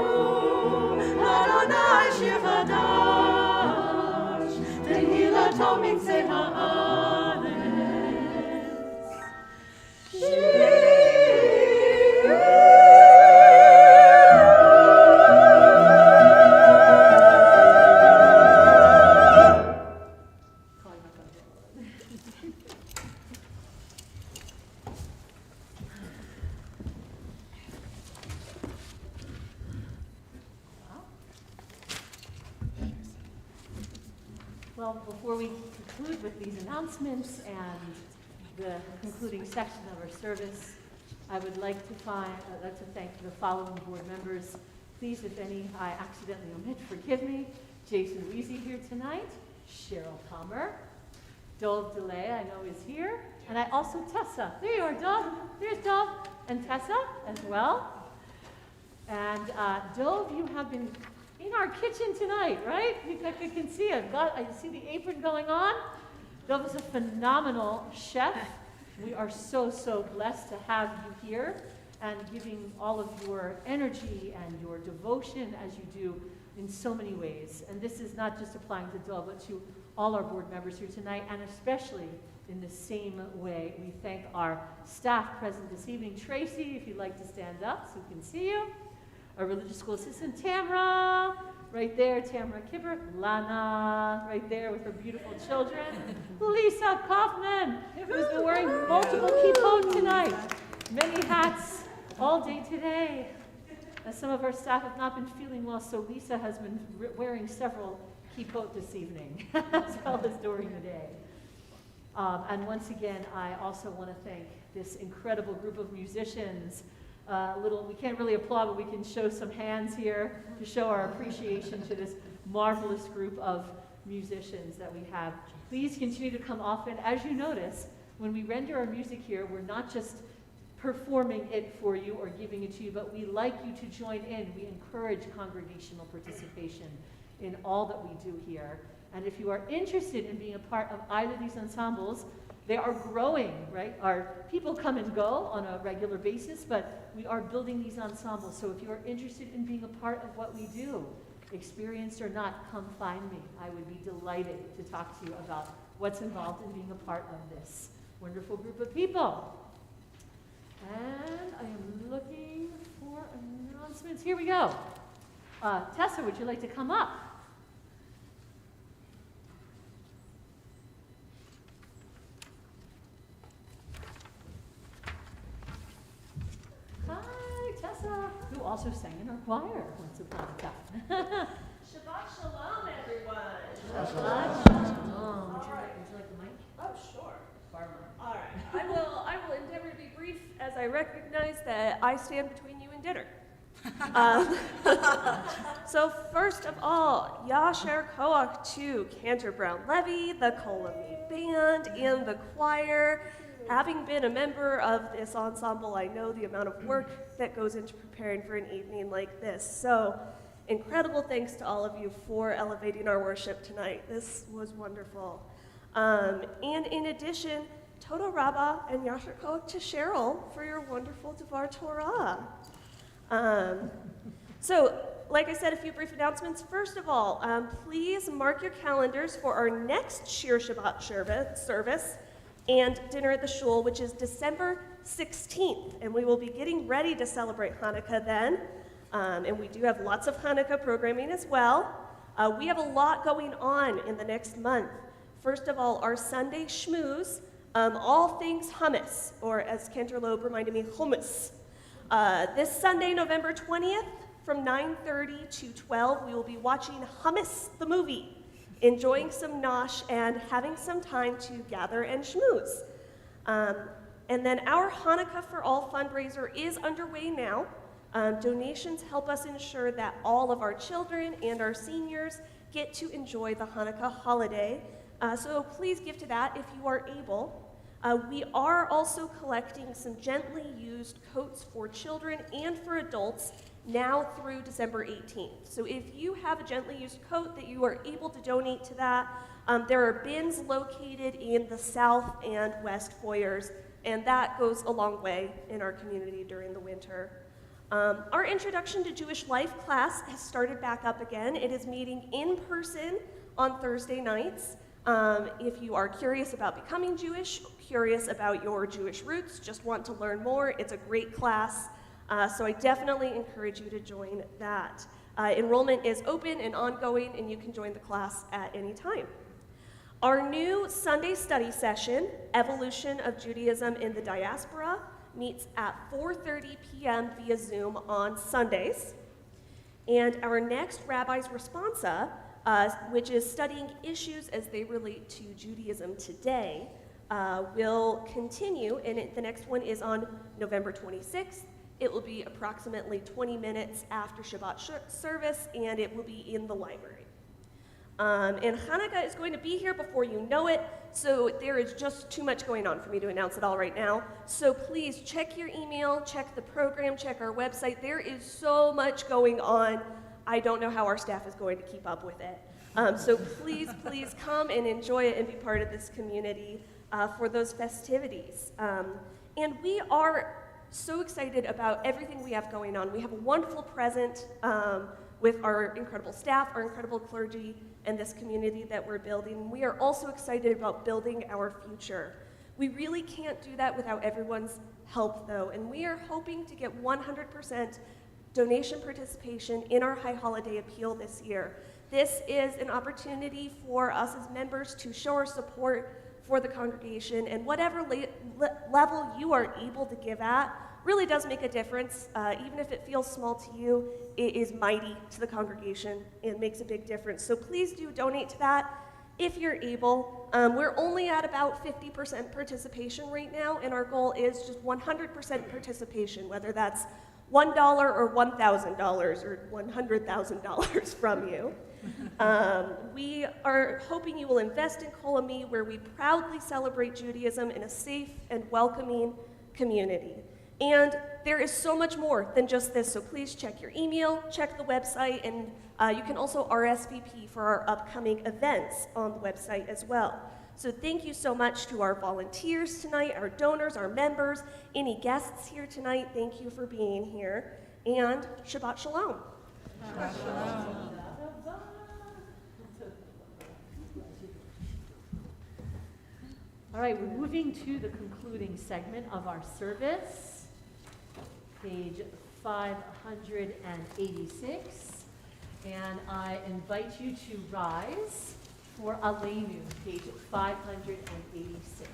l'Adonai, shir chadash. Tehilato mikzei haaretz. Well, before we conclude with these announcements and the concluding section of our service, I would like to thank the following board members. Please, if any I accidentally omit, forgive me. Jason Weezy here tonight, Cheryl Palmer, Dov DeLay, I know is here, and I also Tessa. There you are, Dov. There's Dov and Tessa as well. And Dov, you have been in our kitchen tonight, right? I can see it. I see the apron going on. Dov is a phenomenal chef. We are so, so blessed to have you here and giving all of your energy and your devotion as you do in so many ways. And this is not just applying to Dov, but to all our board members here tonight, and especially in the same way, we thank our staff present this evening. Tracy, if you'd like to stand up so we can see you. Our religious school assistant, Tamra, right there, Tamra Kibber. Lana, right there with her beautiful children. Lisa Kaufman, who's been wearing multiple kippot tonight. Many hats all day today. As some of our staff have not been feeling well, so Lisa has been wearing several kippot this evening, as well as during the day. And once again, I also want to thank this incredible group of musicians. We can't really applaud, but we can show some hands here to show our appreciation to this marvelous group of musicians that we have. Please continue to come often. As you notice, when we render our music here, we're not just performing it for you or giving it to you, but we like you to join in. We encourage congregational participation in all that we do here. And if you are interested in being a part of either of these ensembles, they are growing, right? Our people come and go on a regular basis, but we are building these ensembles. So if you are interested in being a part of what we do, experienced or not, come find me. I would be delighted to talk to you about what's involved in being a part of this wonderful group of people. And I am looking for announcements. Here we go. Tessa, would you like to come up? Hi, Tessa, who also sang in our choir once upon a time. Shabbat shalom, everyone. Shabbat shalom. Would you like the mic? Oh, sure. Farmer. All right. I will endeavor to be brief, as I recognize that I stand between you and dinner. So first of all, Yasher Koach to Cantor Brown Levy, the Kolami Band, and the choir. Having been a member of this ensemble, I know the amount of work that goes into preparing for an evening like this. So incredible thanks to all of you for elevating our worship tonight. This was wonderful. And in addition, Toda Rabbah and Yasher Koach to Cheryl for your wonderful Devar Torah. So, like I said, a few brief announcements. First of all, please mark your calendars for our next Shir Shabbat service and dinner at the shul, which is December 16th. And we will be getting ready to celebrate Hanukkah then. And we do have lots of Hanukkah programming as well. We have a lot going on in the next month. First of all, our Sunday schmooze, all things hummus, or as Cantor Loeb reminded me, hummus. This Sunday, November 20th, from 9:30 to 12, we will be watching Hummus the movie, enjoying some nosh and having some time to gather and schmooze. And then our Hanukkah for All fundraiser is underway now. Donations help us ensure that all of our children and our seniors get to enjoy the Hanukkah holiday. So please give to that if you are able. We are also collecting some gently used coats for children and for adults now through December 18th. So if you have a gently used coat that you are able to donate to that, there are bins located in the south and west foyers, and that goes a long way in our community during the winter. Our Introduction to Jewish Life class has started back up again. It is meeting in person on Thursday nights. If you are curious about becoming Jewish, curious about your Jewish roots, just want to learn more, it's a great class. So I definitely encourage you to join that. Enrollment is open and ongoing, and you can join the class at any time. Our new Sunday study session, Evolution of Judaism in the Diaspora, meets at 4:30 p.m. via Zoom on Sundays. And our next Rabbi's Responsa, which is studying issues as they relate to Judaism today, will continue, and the next one is on November 26th. It will be approximately 20 minutes after Shabbat service, and it will be in the library. And Hanukkah is going to be here before you know it, so there is just too much going on for me to announce it all right now. So please check your email, check the program, check our website. There is so much going on. I don't know how our staff is going to keep up with it. So please, please come and enjoy it and be part of this community for those festivities. And we are so excited about everything we have going on. We have a wonderful present with our incredible staff, our incredible clergy, and this community that we're building. We are also excited about building our future. We really can't do that without everyone's help, though, and we are hoping to get 100% donation participation in our High Holiday Appeal this year. This is an opportunity for us as members to show our support for the congregation, and whatever level you are able to give at really does make a difference. Even if it feels small to you, it is mighty to the congregation and makes a big difference. So please do donate to that if you're able. We're only at about 50% participation right now, and our goal is just 100% participation, whether that's $1 or $1,000 or $100,000 from you. We are hoping you will invest in Kol Ami, where we proudly celebrate Judaism in a safe and welcoming community. And there is so much more than just this, so please check your email, check the website, and you can also RSVP for our upcoming events on the website as well. So thank you so much to our volunteers tonight, our donors, our members, any guests here tonight. Thank you for being here, and Shabbat Shalom. Shabbat shalom. All right, we're moving to the concluding segment of our service, page 586, and I invite you to rise for Aleinu, page 586.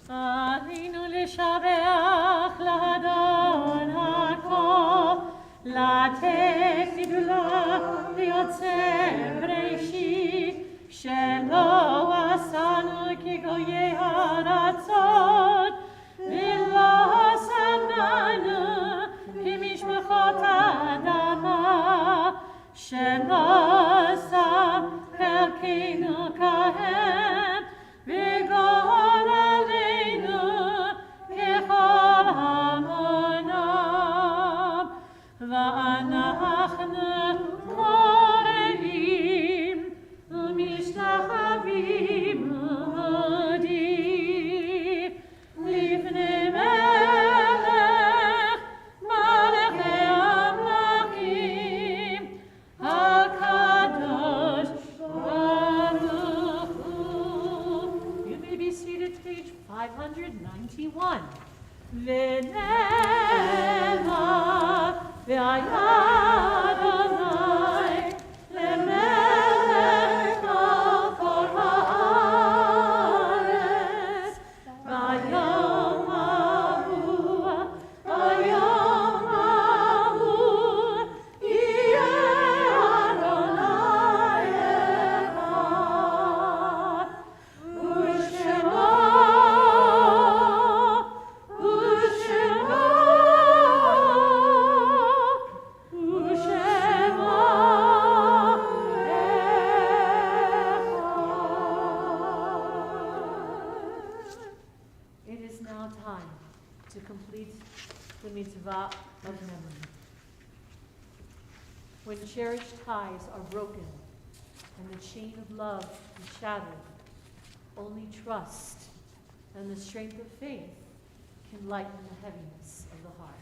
עלינו לשבח לאדון הכל, לתת גדולה ליוצר בראשית, שלא עשנו כגויי הארצות, ולא שמנו כמשפחות האדמה, שלא שם חלקנו כהם, וגורלנו ככל המונם, ואנחנו קוראים ומשתחווים ומודים לפני מלך מלכי המלכים הקדוש ברוך הוא. You may be seated, page 591. ונאמר והיה אדוני למלך על כל הארץ ביום ההוא יהיה אדוני אחד time to complete the mitzvah of memory. When cherished ties are broken and the chain of love is shattered, only trust and the strength of faith can lighten the heaviness of the heart.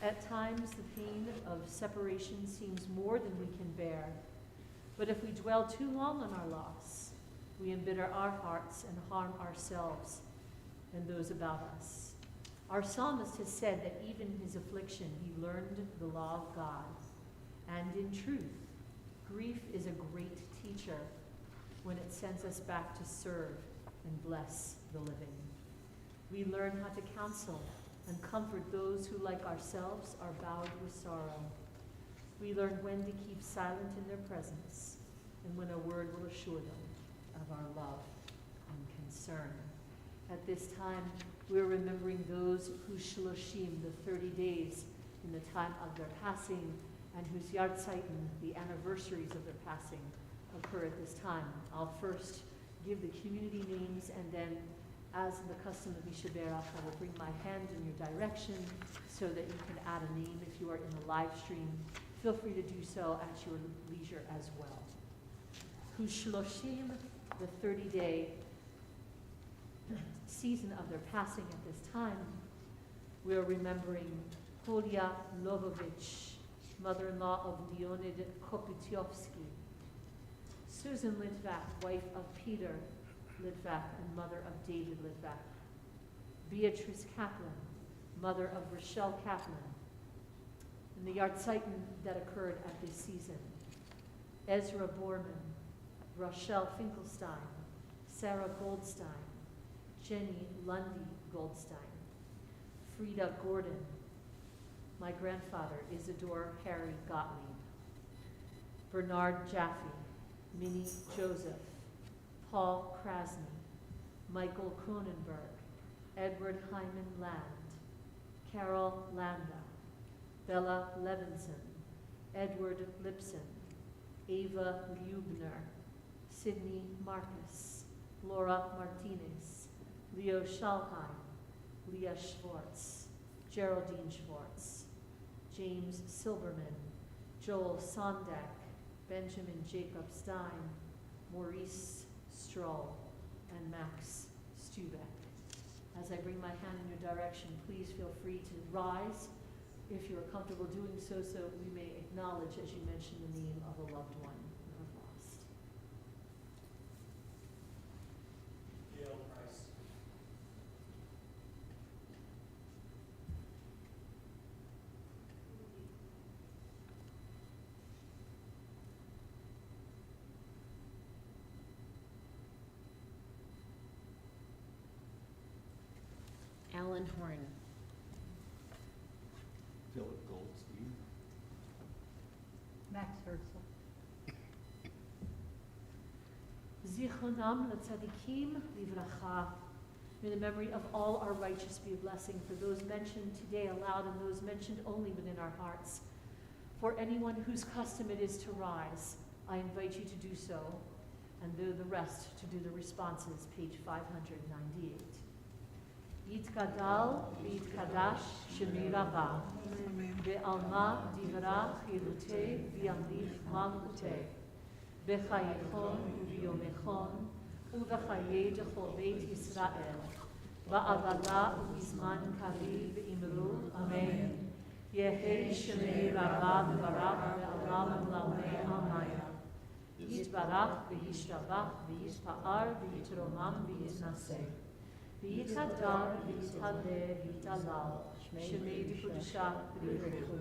At times, the pain of separation seems more than we can bear, but if we dwell too long on our loss, we embitter our hearts and harm ourselves and those about us. Our psalmist has said that even in his affliction, he learned the law of God. And in truth, grief is a great teacher when it sends us back to serve and bless the living. We learn how to counsel and comfort those who, like ourselves, are bowed with sorrow. We learn when to keep silent in their presence and when a word will assure them of our love and concern. At this time, we're remembering those whose shloshim, the 30 days in the time of their passing, and whose yahrzeitin, the anniversaries of their passing, occur at this time. I'll first give the community names, and then, as in the custom of Misha Berach, I will bring my hand in your direction so that you can add a name if you are in the live stream. Feel free to do so at your leisure as well. Whose shloshim, the 30-day season of their passing at this time, we are remembering Polya Lovovich, mother-in-law of Leonid Kopytyovsky, Susan Litvak, wife of Peter Litvak and mother of David Litvak, Beatrice Kaplan, mother of Rochelle Kaplan, and the yahrzeitin that occurred at this season: Ezra Borman, Rochelle Finkelstein, Sarah Goldstein, Jenny Lundy Goldstein, Frida Gordon, my grandfather Isidore Harry Gottlieb, Bernard Jaffe, Minnie Joseph, Paul Krasny, Michael Cronenberg, Edward Hyman Land, Carol Landa, Bella Levinson, Edward Lipson, Ava Liubner, Sidney Marcus, Laura Martinez, Leo Schalheim, Leah Schwartz, Geraldine Schwartz, James Silberman, Joel Sondak, Benjamin Jacob Stein, Maurice Stroll, and Max Stubeck. As I bring my hand in your direction, please feel free to rise if you are comfortable doing so, so we may acknowledge as you mention the name of a loved one you have lost. Gail Price. Alan Horn. Philip Goldstein. Max Herzl. Zichronam l'tzadikim livracha. May the memory of all our righteous be a blessing for those mentioned today aloud and those mentioned only within our hearts. For anyone whose custom it is to rise, I invite you to do so, and the rest to do the responses, page 598. Yitgadal v'yitkadash shemi rabah, ve'alma divra chilutei v'yamliv malchutei, b'chayechon u'v'yomechon u'v'chayei d'chol beit Yisrael, ba'agala u'bizman kariv imru, amen. Yehei shemi rabah v'barach ve'alam lamei amaya, yitbarach v'yishtabach v'yitpa'ar v'yitromam v'yitnaseh. V'yitadar v'yitadeh v'yitalal, shemei d'kudusha v'yirechu,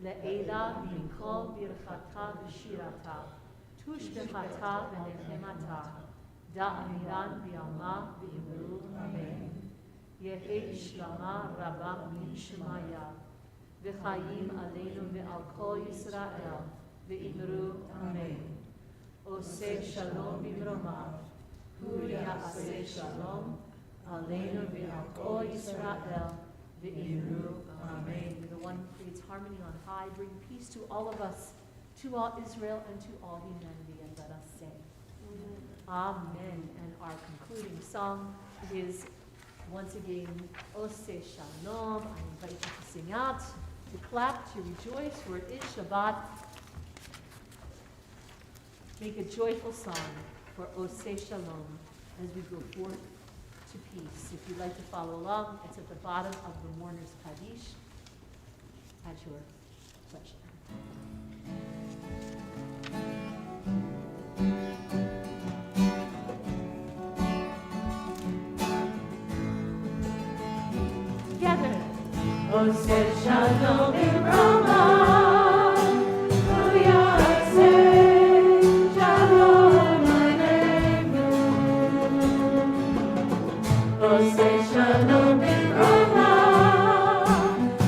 le'ela v'yinkol birchata v'shirata, tushbechata v'nechemata, da'amiran v'yalma v'yimru, amen. Yehei shlama rabba min shemaya, v'chayim aleinu ve'al kol Yisrael, v'yimru, amen. Oseh shalom b'mromav, hu ya'aseh shalom, Aleinu v'al kol Yisrael v'imru, amen. May the one who creates harmony on high bring peace to all of us, to all Israel, and to all humanity. And let us say, Amen. And our concluding song is Once again, Ose Shalom. I invite you to sing out, to clap, to rejoice, for it is Shabbat. Make a joyful song for Ose Shalom as we go forth to peace. If you'd like to follow along, it's at the bottom of the Mourner's Kaddish at your pleasure. Together. Ose Shalom Rama, Shalom Aleinu. Ose Shalom Rama,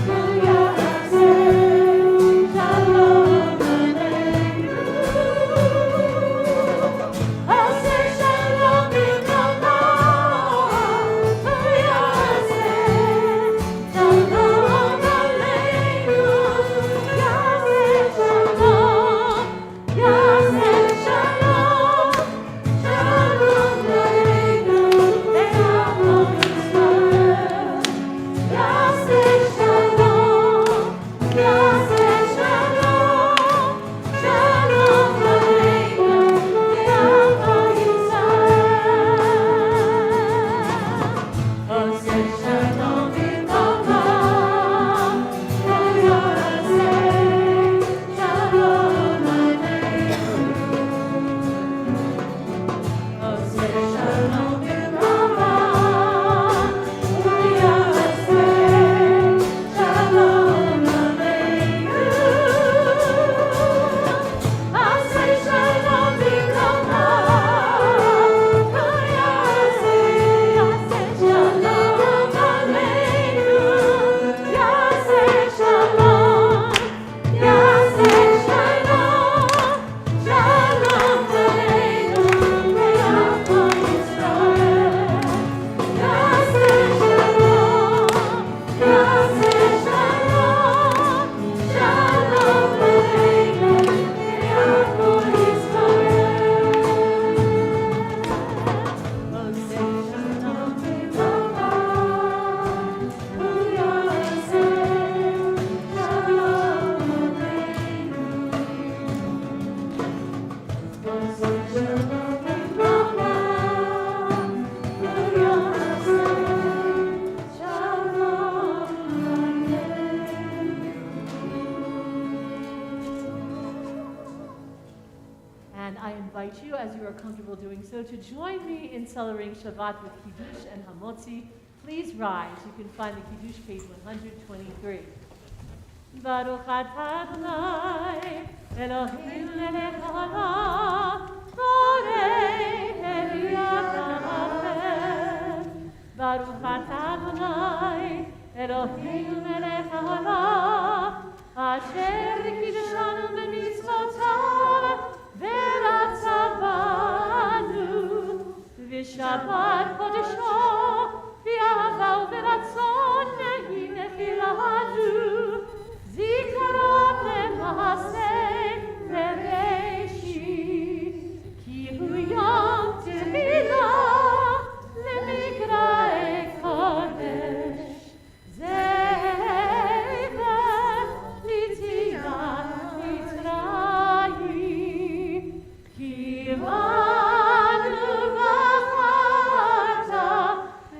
Shalom Aleinu. Ose Shalom Rama, Shalom Aleinu. invite you, as you are comfortable doing so, to join me in celebrating Shabbat with Kiddush and Hamotzi. Please rise. You can find the Kiddush page 123. Baruch atah Adonai, Eloheinu melech haolam, borei ha'erev. Baruch atah Adonai, Eloheinu melech haolam, asher kiddushanu b'mitzvotav, v'ratzavanu, v'shabbat kodesho, v'ahava u'v'ratzon nehi nefilanu. Zikaron le'maaseh bereishit, ki hu yom tevilah lemikra'e kodesh. Zecher litziat Mitzrayim, ki banu v'charta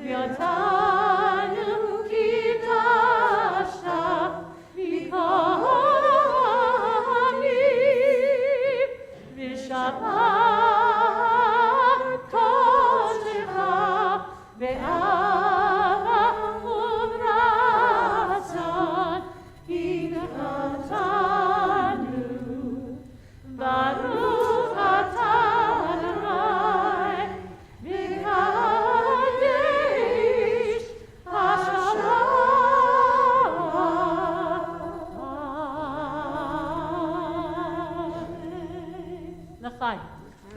v'yotanu kidashta v'kohanim v'shabbat kodecha v'ava u'v'ratzon hinatanu. Baruch atah Adonai v'kadesh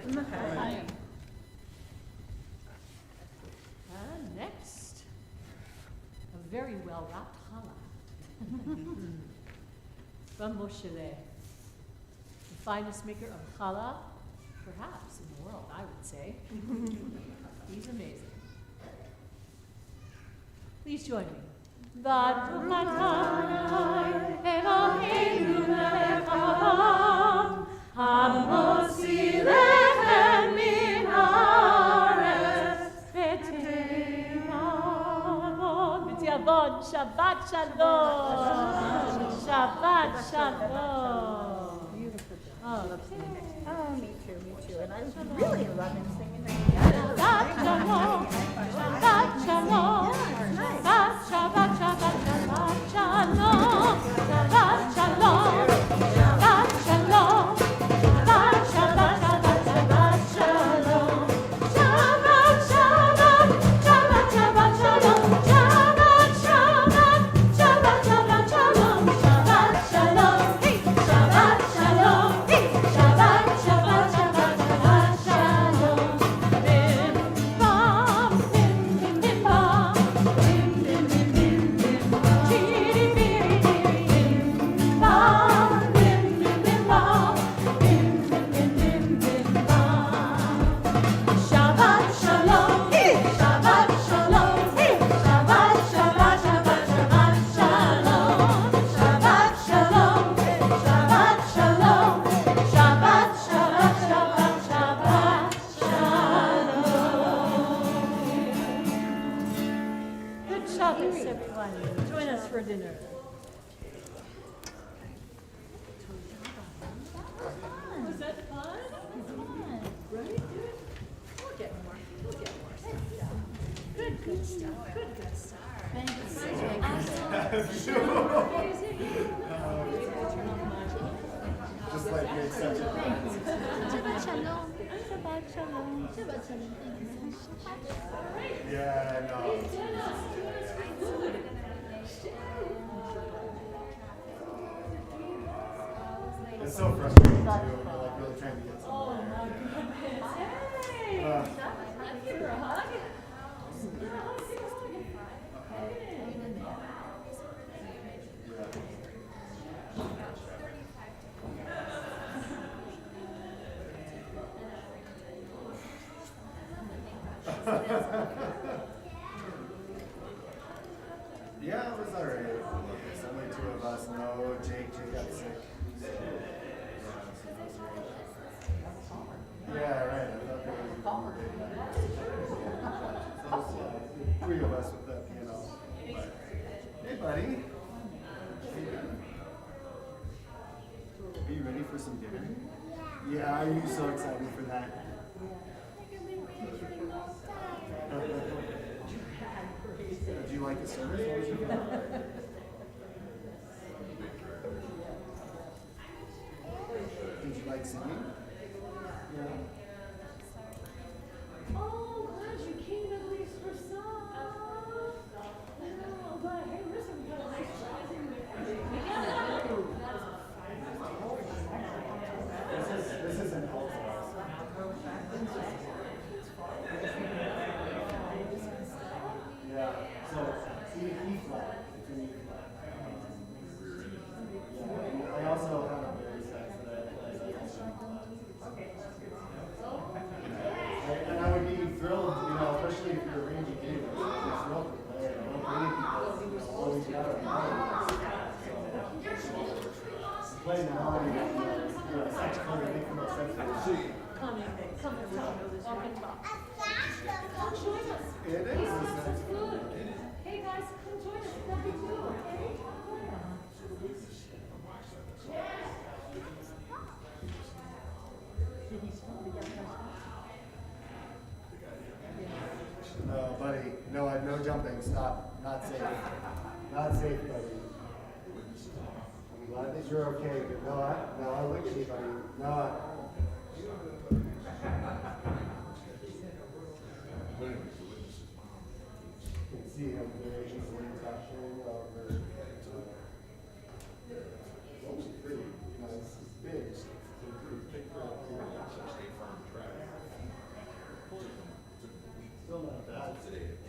Amen. L'chaim. And next, a very well-wrapped challah from Moshe, the finest maker of challah, perhaps in the world, I would say. He's amazing. Please join me. Baruch Adonai Eloheinu melech haolam, hamotzi lechem min haaretz b'te'avon. B'te'avon. Shabbat shalom. Shabbat shalom. Beautiful. Oh, Oh, me too. And I was really loving singing that. Shabbat shalom. Shabbat shalom. Shabbat, Shabbat, Shabbat, Shabbat shalom. Shabbat shalom. Shabbat shalom. Shabbat, Shabbat, Shabbat, Shabbat shalom. Shabbat, Shabbat, Shabbat, Shabbat shalom. Shabbat, Shabbat, Shabbat, Shabbat shalom. Shabbat shalom. Hey, Shabbat shalom. Hey, Shabbat, Shabbat, Shabbat, Shabbat shalom. Bim bam, bim bim bim bam, bim bim bim bim bim bam, chiri biri biri bim bam, bim bim bim bam, bim bim bim bim bim bam. Shabbat shalom, hey, Shabbat shalom, hey, Shabbat, Shabbat, Shabbat, Shabbat shalom, Shabbat shalom, Shabbat shalom, Shabbat, Shabbat, Shabbat, Shabbat shalom. Good Shabbos, everyone. Join us for dinner. Was that fun? Right? We'll get more. Good stuff. Good stuff. Just like the exception. Shabbat shalom. Shabbat shalom. Shabbat shalom. Yeah, no. It's so frustrating too. We're like really trying to get Oh somewhere. my goodness. Hey! Uh, Give her a hug. Yeah, it was alright. There's only two of us. No, Jake got sick. Yeah, right. I thought there was Calmer. three of us with the piano. But, hey, buddy. Are you ready for some dinner? Yeah, are you so excited for that? Do you like the service? What was your favorite? Did you like singing? Yeah. Oh, glad you came at least for some. Oh, but hey, listen, we got a nice prize in there. This isn't helpful. Yeah, so E flat. It's an E flat. Yeah, I also have a very sax that I play. And I would be thrilled, especially if you're arranging games, I'd be thrilled to play it. I don't many people always got it. So play the melody, saxophone, it makes the most sense for the sheet. Come in, walk and talk. Come join us. It is a saxophone. Good. Hey guys, come join us. Love you too, okay? No, buddy. No jumping. Stop. Not safe. Not safe, buddy. I'm glad that you're okay. But Noah, look at me, buddy. Noah. You can see him very easily touching over. Those are pretty nice. Big. Still not bad.